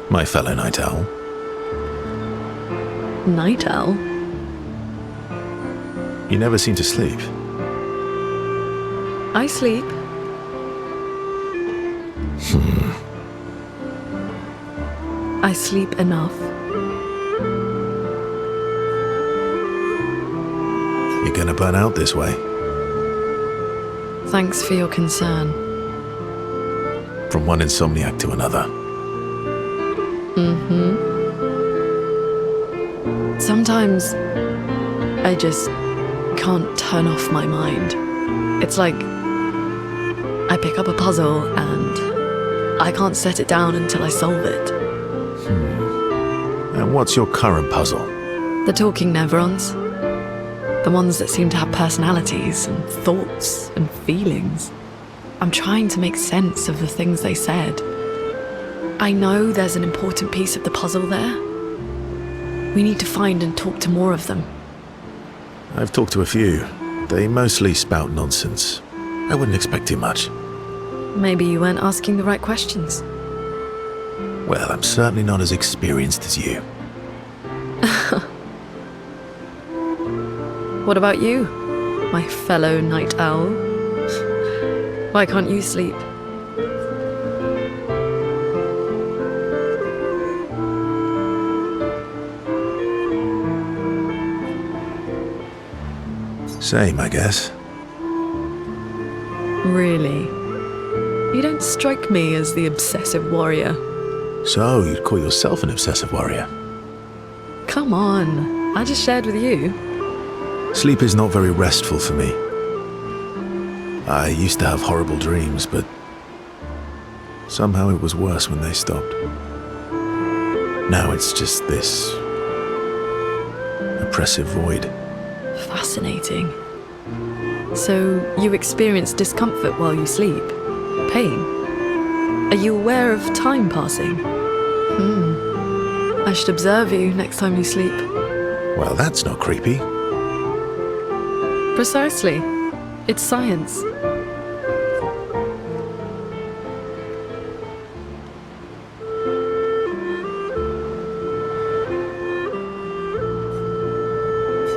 My fellow night owl. Night owl? You never seem to sleep. I sleep. I sleep enough. You're gonna burn out this way. Thanks for your concern. From one insomniac to another. Sometimes I just can't turn off my mind. It's like I pick up a puzzle and I can't set it down until I solve it. And what's your current puzzle? The talking Nevrons. The ones that seem to have personalities and thoughts and feelings. I'm trying to make sense of the things they said. I know there's an important piece of the puzzle there. We need to find and talk to more of them. I've talked to a few. They mostly spout nonsense. I wouldn't expect too much. Maybe you weren't asking the right questions. Well, I'm certainly not as experienced as you. What about you, my fellow night owl? Why can't you sleep? Same, I guess. Really? You don't strike me as the obsessive warrior. So, you'd call yourself an obsessive warrior? Come on, I just shared with you. Sleep is not very restful for me. I used to have horrible dreams, but somehow it was worse when they stopped. Now it's just this oppressive void. Fascinating. So you experience discomfort while you sleep? Pain? Are you aware of time passing? I should observe you next time you sleep. Well, that's not creepy. Precisely. It's science.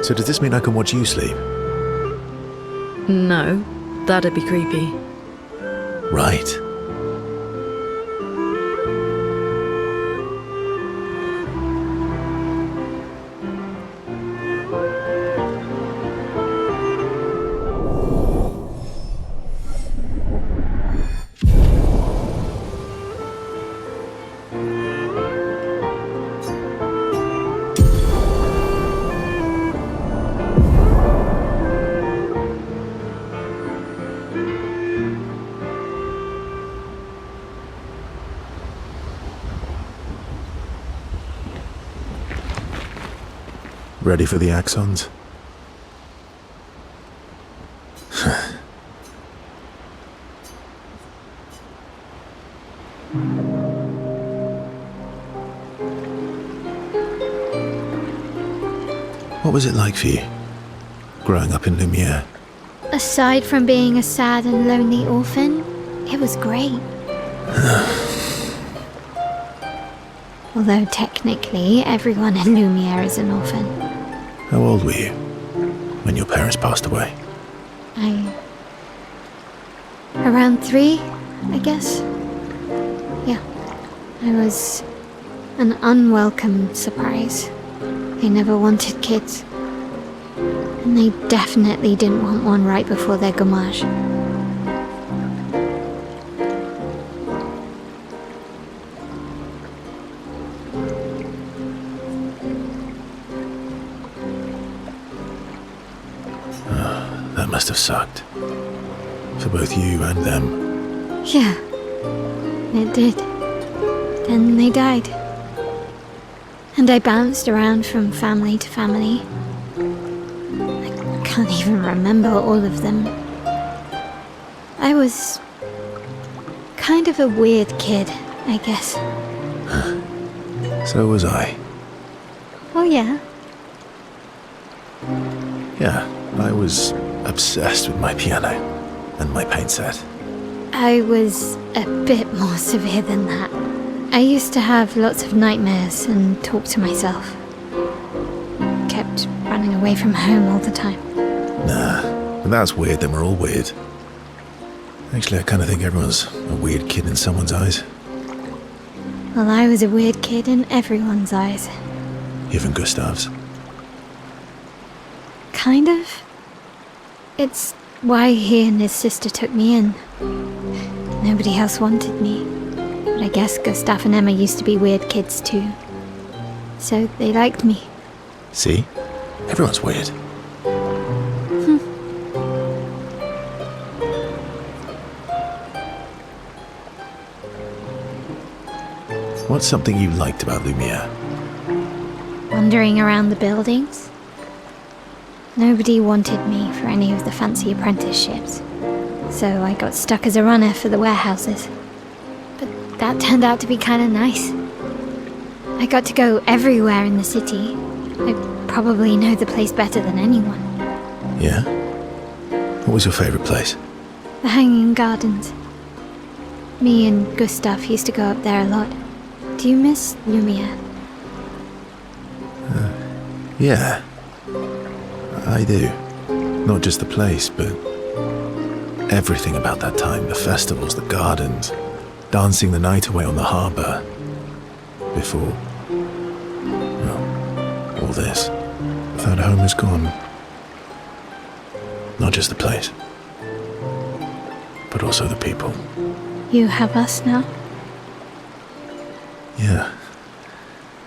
So does this mean I can watch you sleep? No, that'd be creepy. Right. Ready for the axons? What was it like for you, growing up in Lumiere? Aside from being a sad and lonely orphan, it was great. Although technically, everyone in Lumiere is an orphan. How old were you when your parents passed away? Around 3, I guess. Yeah. I was an unwelcome surprise. They never wanted kids. And they definitely didn't want one right before their gommage. That must have sucked. For both you and them. Yeah, it did. Then they died. And I bounced around from family to family. I can't even remember all of them. I was kind of a weird kid, I guess. So was I. Oh yeah? Yeah, I was obsessed with my piano and my paint set. I was a bit more severe than that. I used to have lots of nightmares and talk to myself. Kept running away from home all the time. Nah, if that's weird, then we're all weird. Actually, I kind of think everyone's a weird kid in someone's eyes. Well, I was a weird kid in everyone's eyes. Even Gustav's. Kind of. It's why he and his sister took me in. Nobody else wanted me. But I guess Gustav and Emma used to be weird kids too. So they liked me. See? Everyone's weird. What's something you liked about Lumiere? Wandering around the buildings. Nobody wanted me for any of the fancy apprenticeships. So I got stuck as a runner for the warehouses. But that turned out to be kind of nice. I got to go everywhere in the city. I probably know the place better than anyone. Yeah? What was your favourite place? The Hanging Gardens. Me and Gustav used to go up there a lot. Do you miss Lumiere? Yeah. I do. Not just the place, but everything about that time. The festivals, the gardens, dancing the night away on the harbour. Before, well, all this. That home is gone. Not just the place, but also the people. You have us now? Yeah.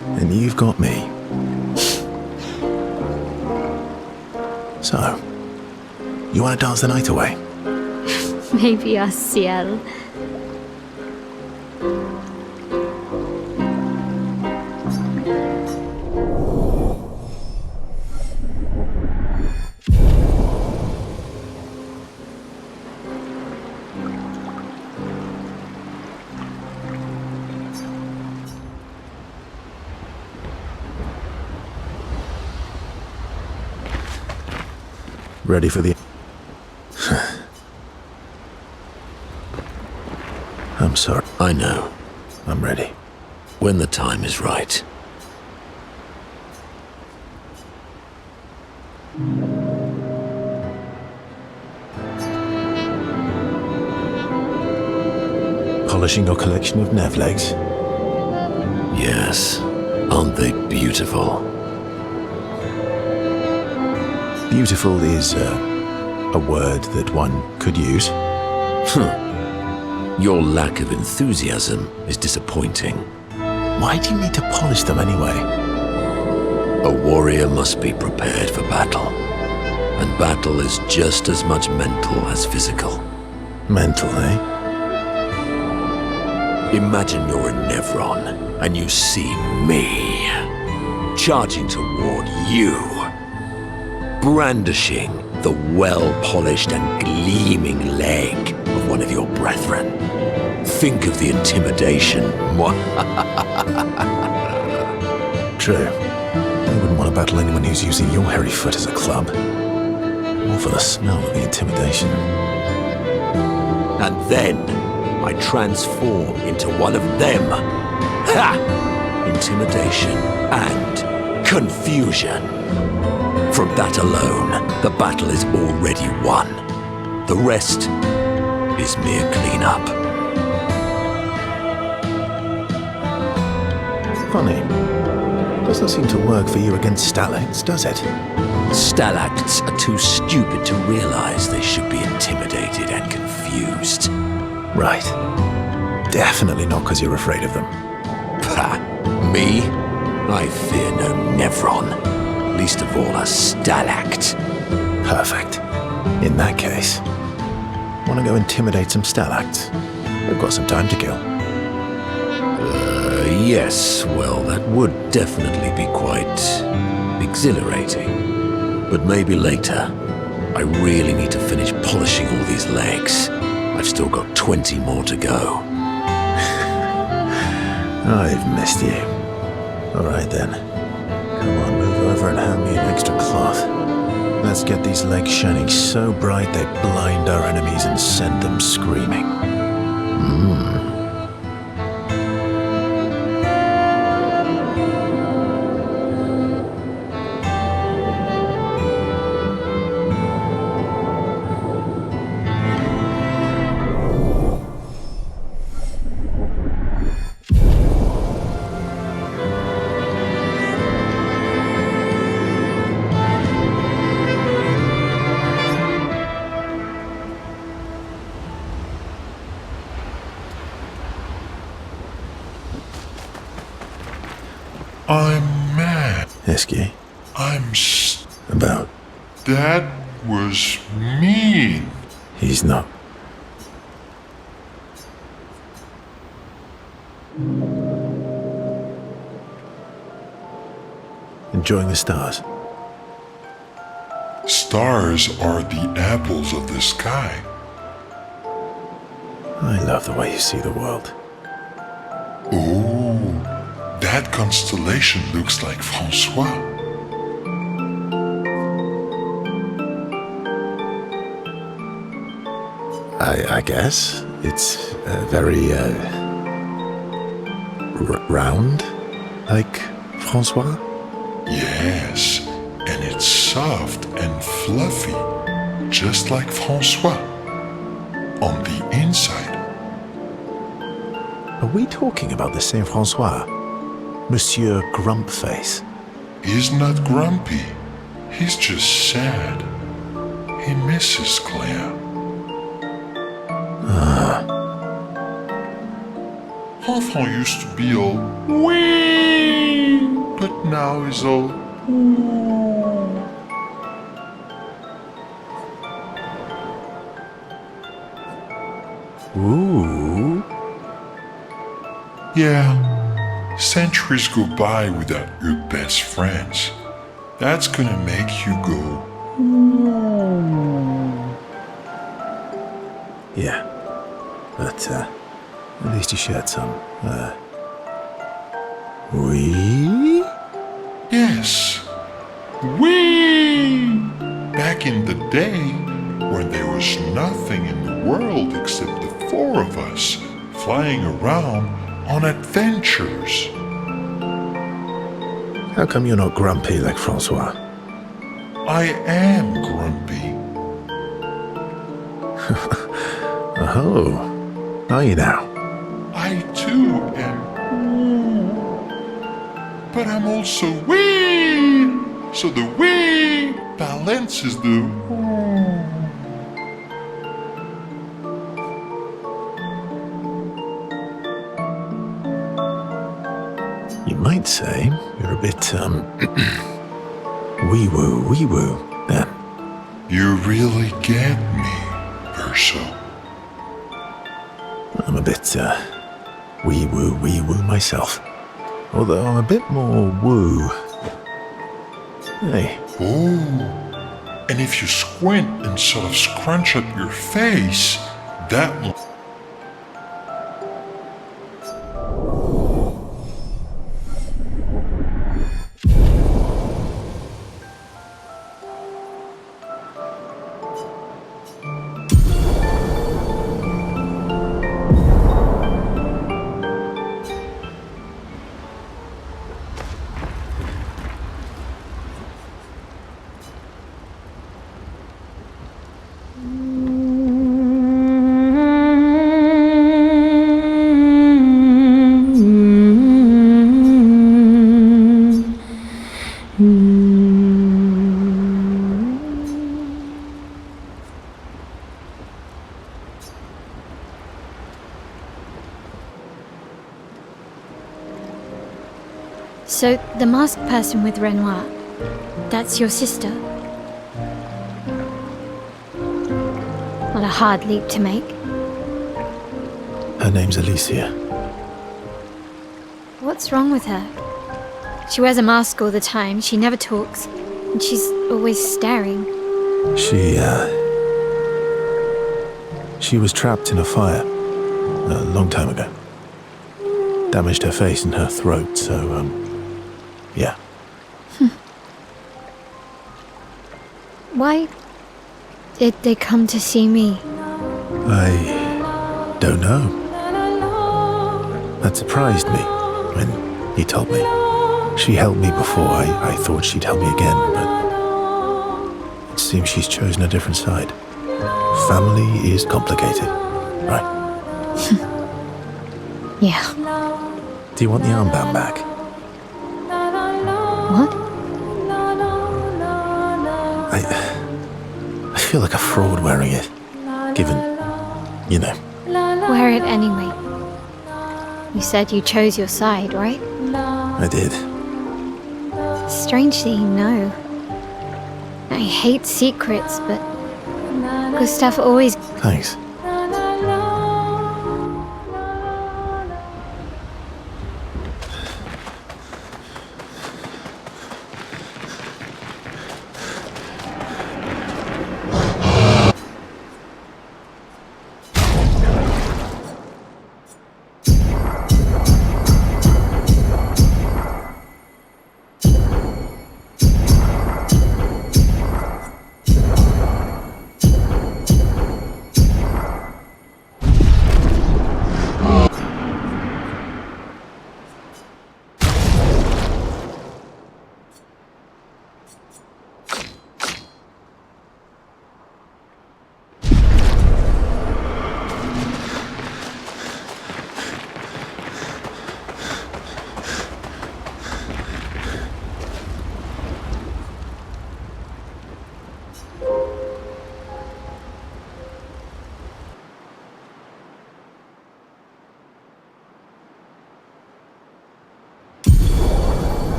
And you've got me. So, you want to dance the night away? Maybe us, Ciel. Ready for the... I'm sorry. I know. I'm ready. When the time is right. Polishing your collection of nav legs? Yes. Aren't they beautiful? Beautiful is a word that one could use. Your lack of enthusiasm is disappointing. Why do you need to polish them anyway? A warrior must be prepared for battle. And battle is just as much mental as physical. Mental, eh? Imagine you're in Nevron, and you see me, charging toward you, brandishing the well-polished and gleaming leg of one of your brethren. Think of the intimidation. True. You wouldn't want to battle anyone who's using your hairy foot as a club. Or for the smell of the intimidation. And then I transform into one of them. Ha! Intimidation and confusion. From that alone, the battle is already won. The rest is mere cleanup. Funny. Doesn't seem to work for you against stalacts, does it? Stalacts are too stupid to realize they should be intimidated and confused. Right. Definitely not because you're afraid of them. Pah! Me? I fear no Nevron. Least of all a stalact. Perfect. In that case, want to go intimidate some stalacts? We've got some time to kill. Yes, well, that would definitely be quite exhilarating. But maybe later. I really need to finish polishing all these legs. I've still got 20 more to go. I've missed you. All right then. Come on, move over and hand me an extra cloth. Let's get these legs shining so bright they blind our enemies and send them screaming. I'm mad. Esquie, About? That was mean. He's not. Enjoying the stars? Stars are the apples of the sky. I love the way you see the world. Oh, that constellation looks like Francois. I guess. It's very, round, like Francois? Yes, and it's soft and fluffy, just like Francois. On the inside. Are we talking about the Saint Francois? Monsieur Grumpface? He's not grumpy. He's just sad. He misses Claire. Enfant used to be all wee, but now he's all ooh. Yeah, centuries go by without your best friends. That's gonna make you go Yeah, but at least you shared some. Yes. Wee! Back in the day when there was nothing in the world except the four of us flying around on adventures. How come you're not grumpy like Francois? I am grumpy. Oh, are you now? I too am. But I'm also wee. So the wee balances the. You might say you're a bit, wee-woo, then. You really get me, Verso. I'm a bit, wee-woo myself. Although I'm a bit more woo. Hey. Ooh. And if you squint and sort of scrunch up your face, that will. So, the masked person with Renoir, that's your sister? What a hard leap to make. Her name's Alicia. What's wrong with her? She wears a mask all the time, she never talks, and she's always staring. She was trapped in a fire a long time ago. Damaged her face and her throat, so, yeah. Why did they come to see me? I don't know. That surprised me when he told me. She helped me before. I thought she'd help me again, but it seems she's chosen a different side. Family is complicated, right? Yeah. Do you want the armband back? What? I feel like a fraud wearing it, given, you know. Wear it anyway. You said you chose your side, right? I did. Strange that you know. I hate secrets, but Gustav always... Thanks.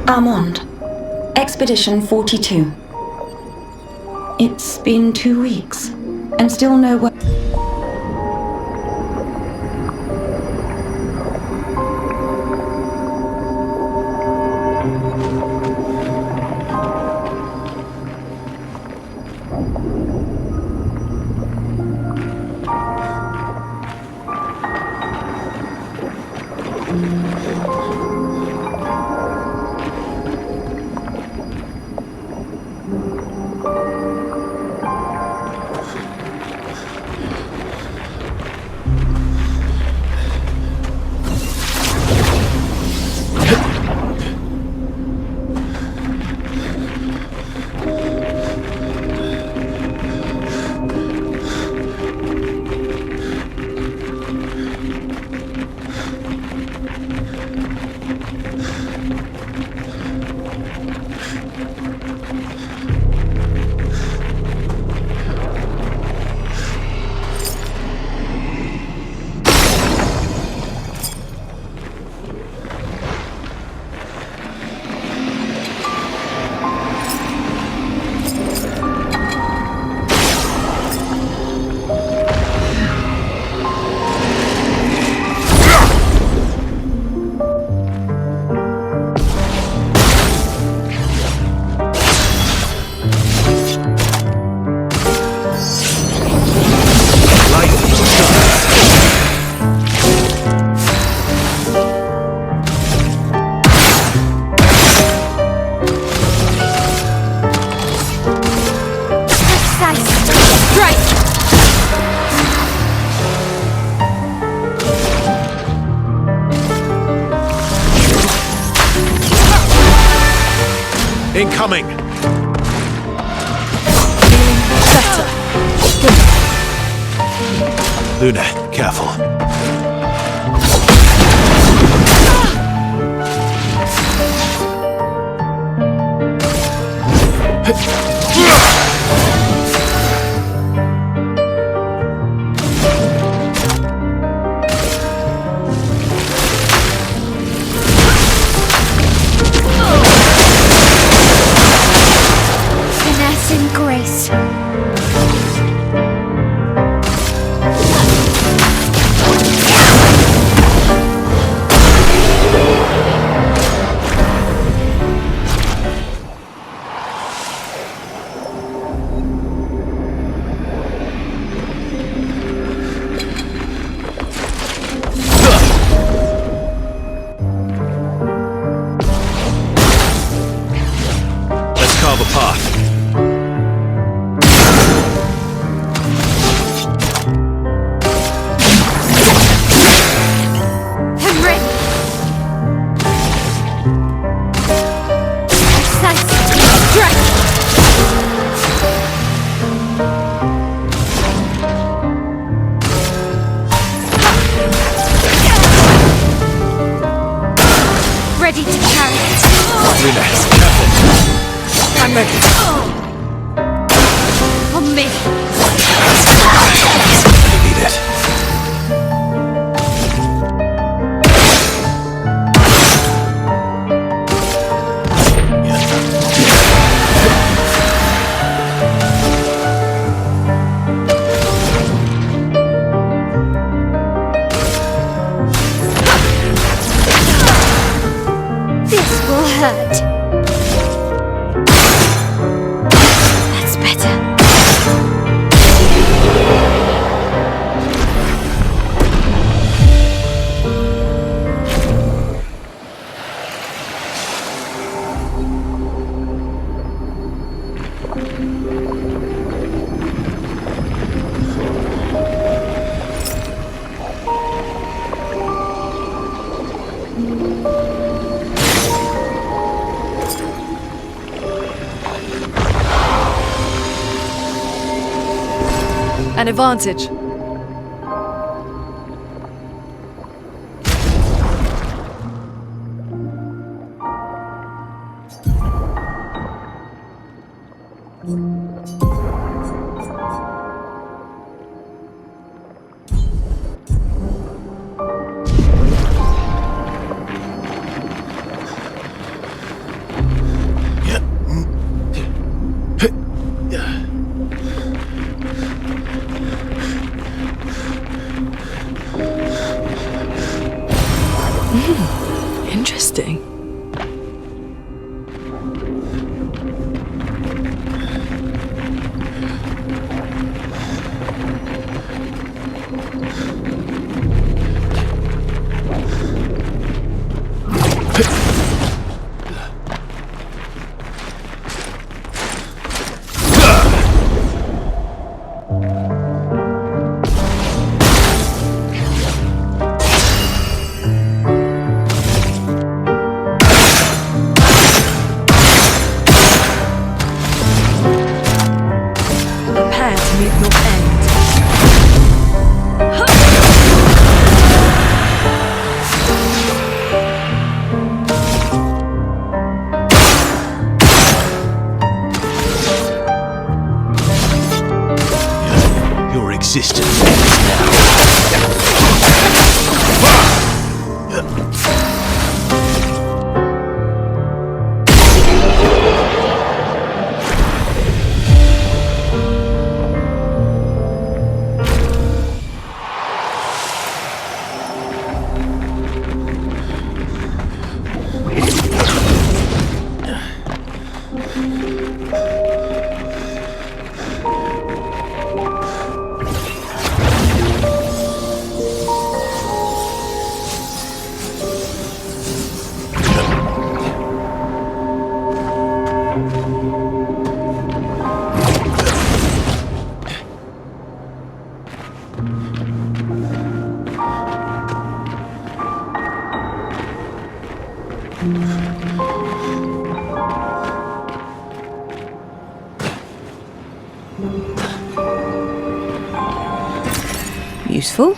Armand, Expedition 42. It's been 2 weeks, and still no word. Incoming! Better. Luna, careful. Finesse and grace. carve a path. I'm ready. Sense strength. Ready to carry it. Relax, careful. I'm ready. On me. Need it. This will hurt. That's better. An advantage. Interesting. Prepare to meet your end. Your existence. Useful.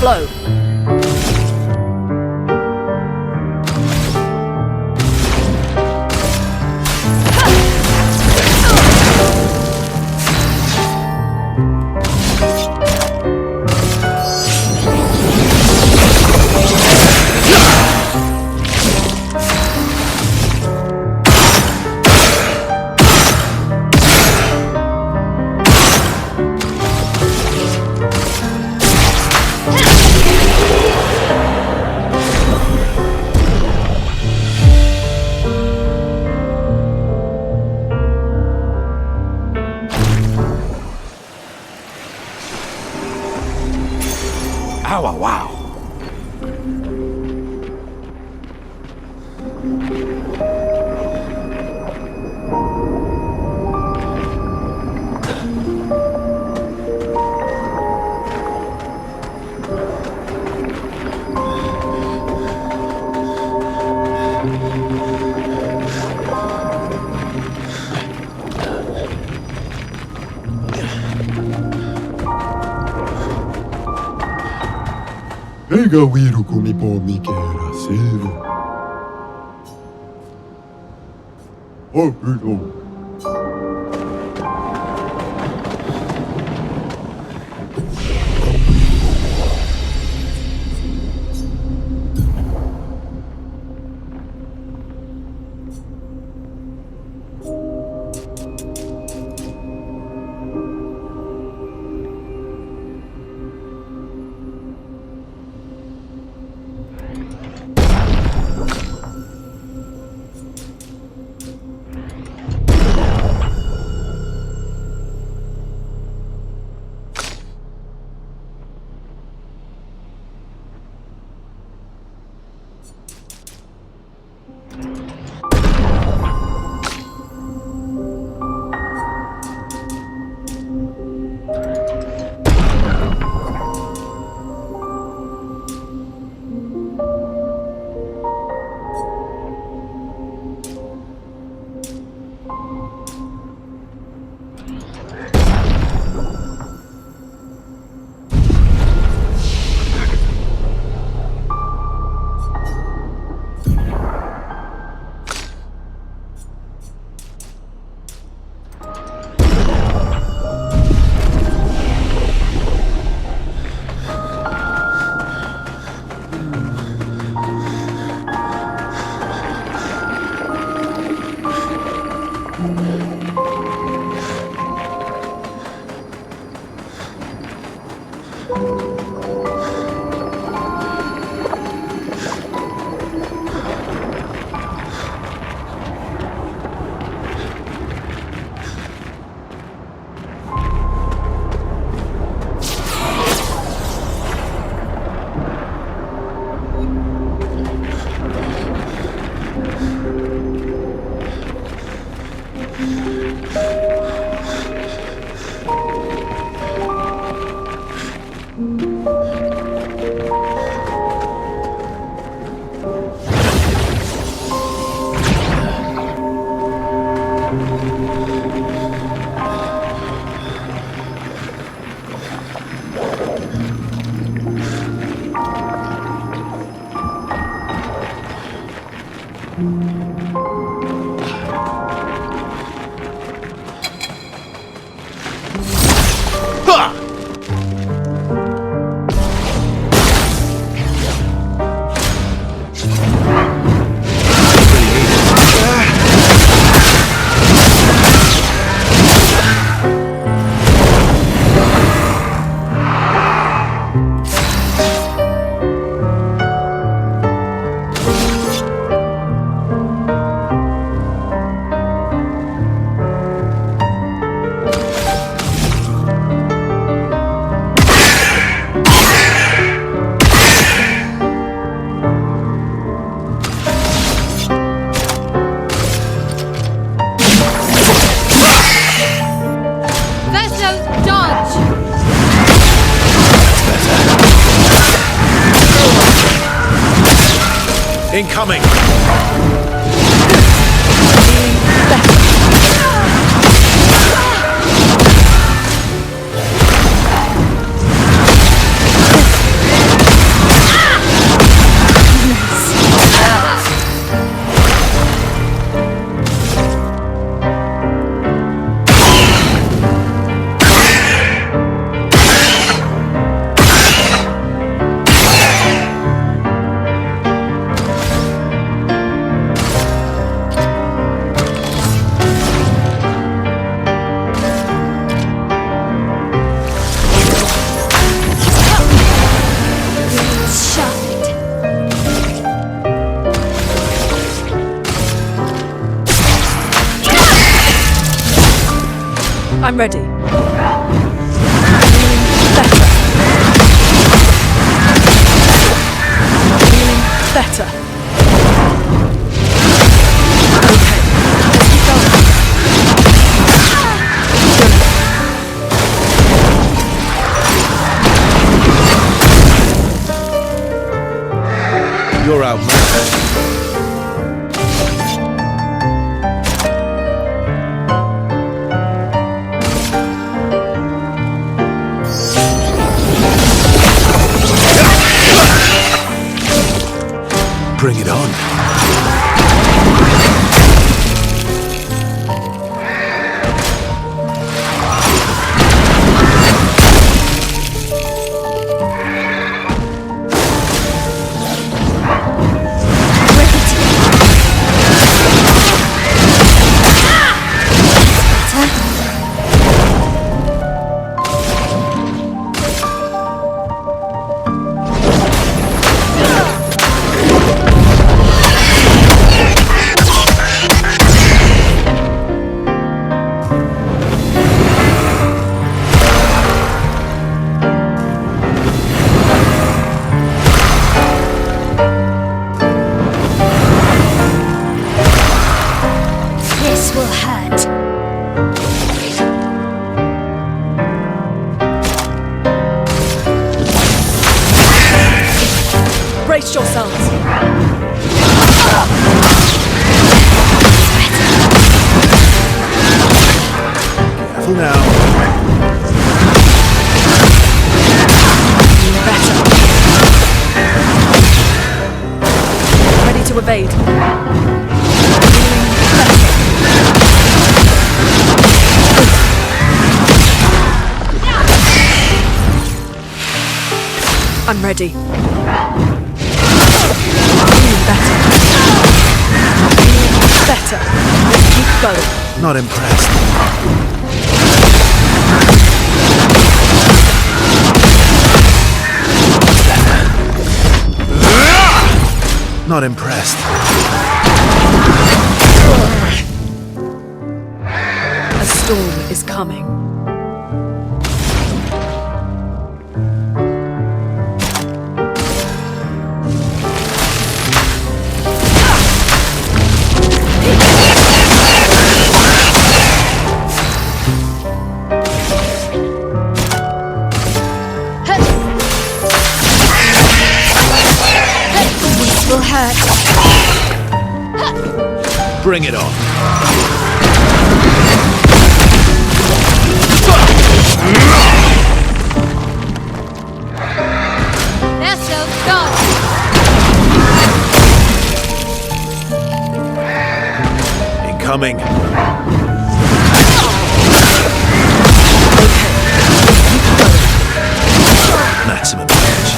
flow. Wow. Ega wiru kumipo mikera seru. Oh, no. Incoming! I'm ready. Better. Okay, let's keep going. You're out, man. Bring it on. Brace yourselves. Careful now. Better. Ready to evade. I'm ready. Better. Better. Let's keep going. Not impressed. Not impressed. A storm is coming. Bring it on. Let's go. Incoming. Maximum damage.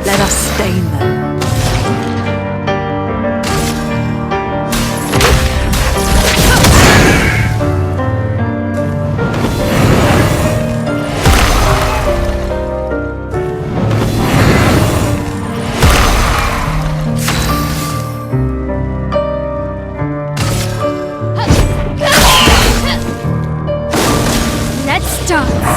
Let us stain them. Let's dance.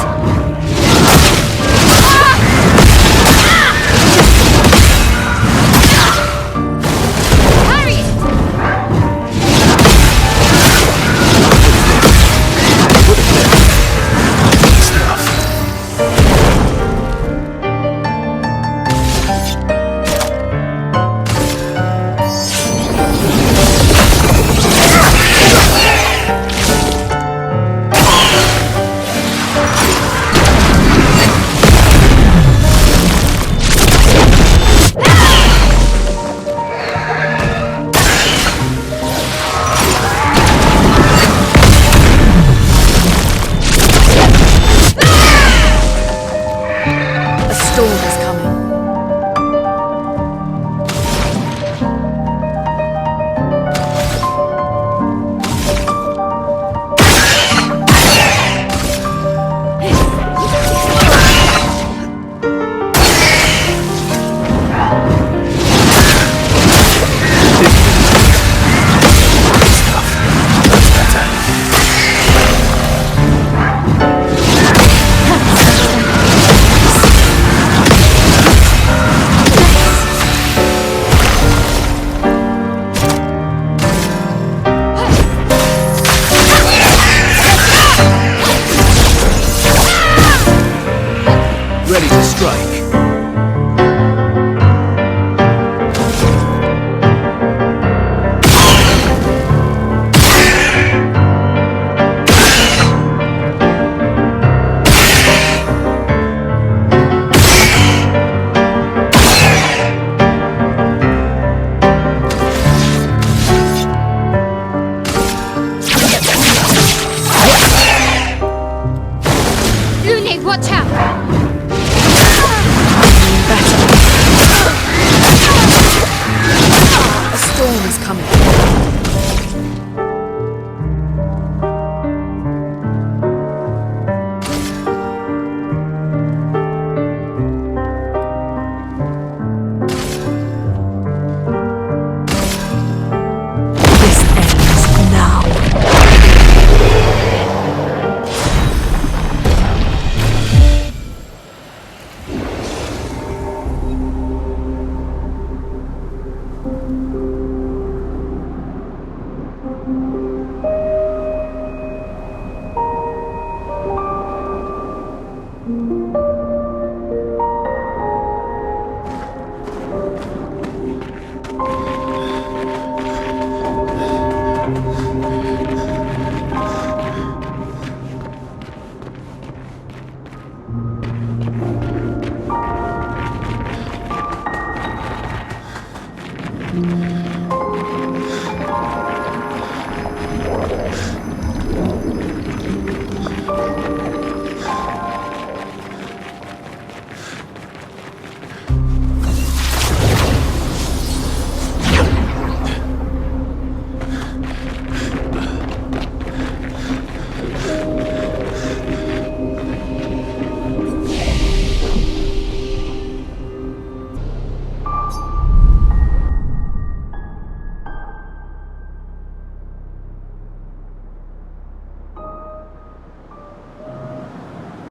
Watch out!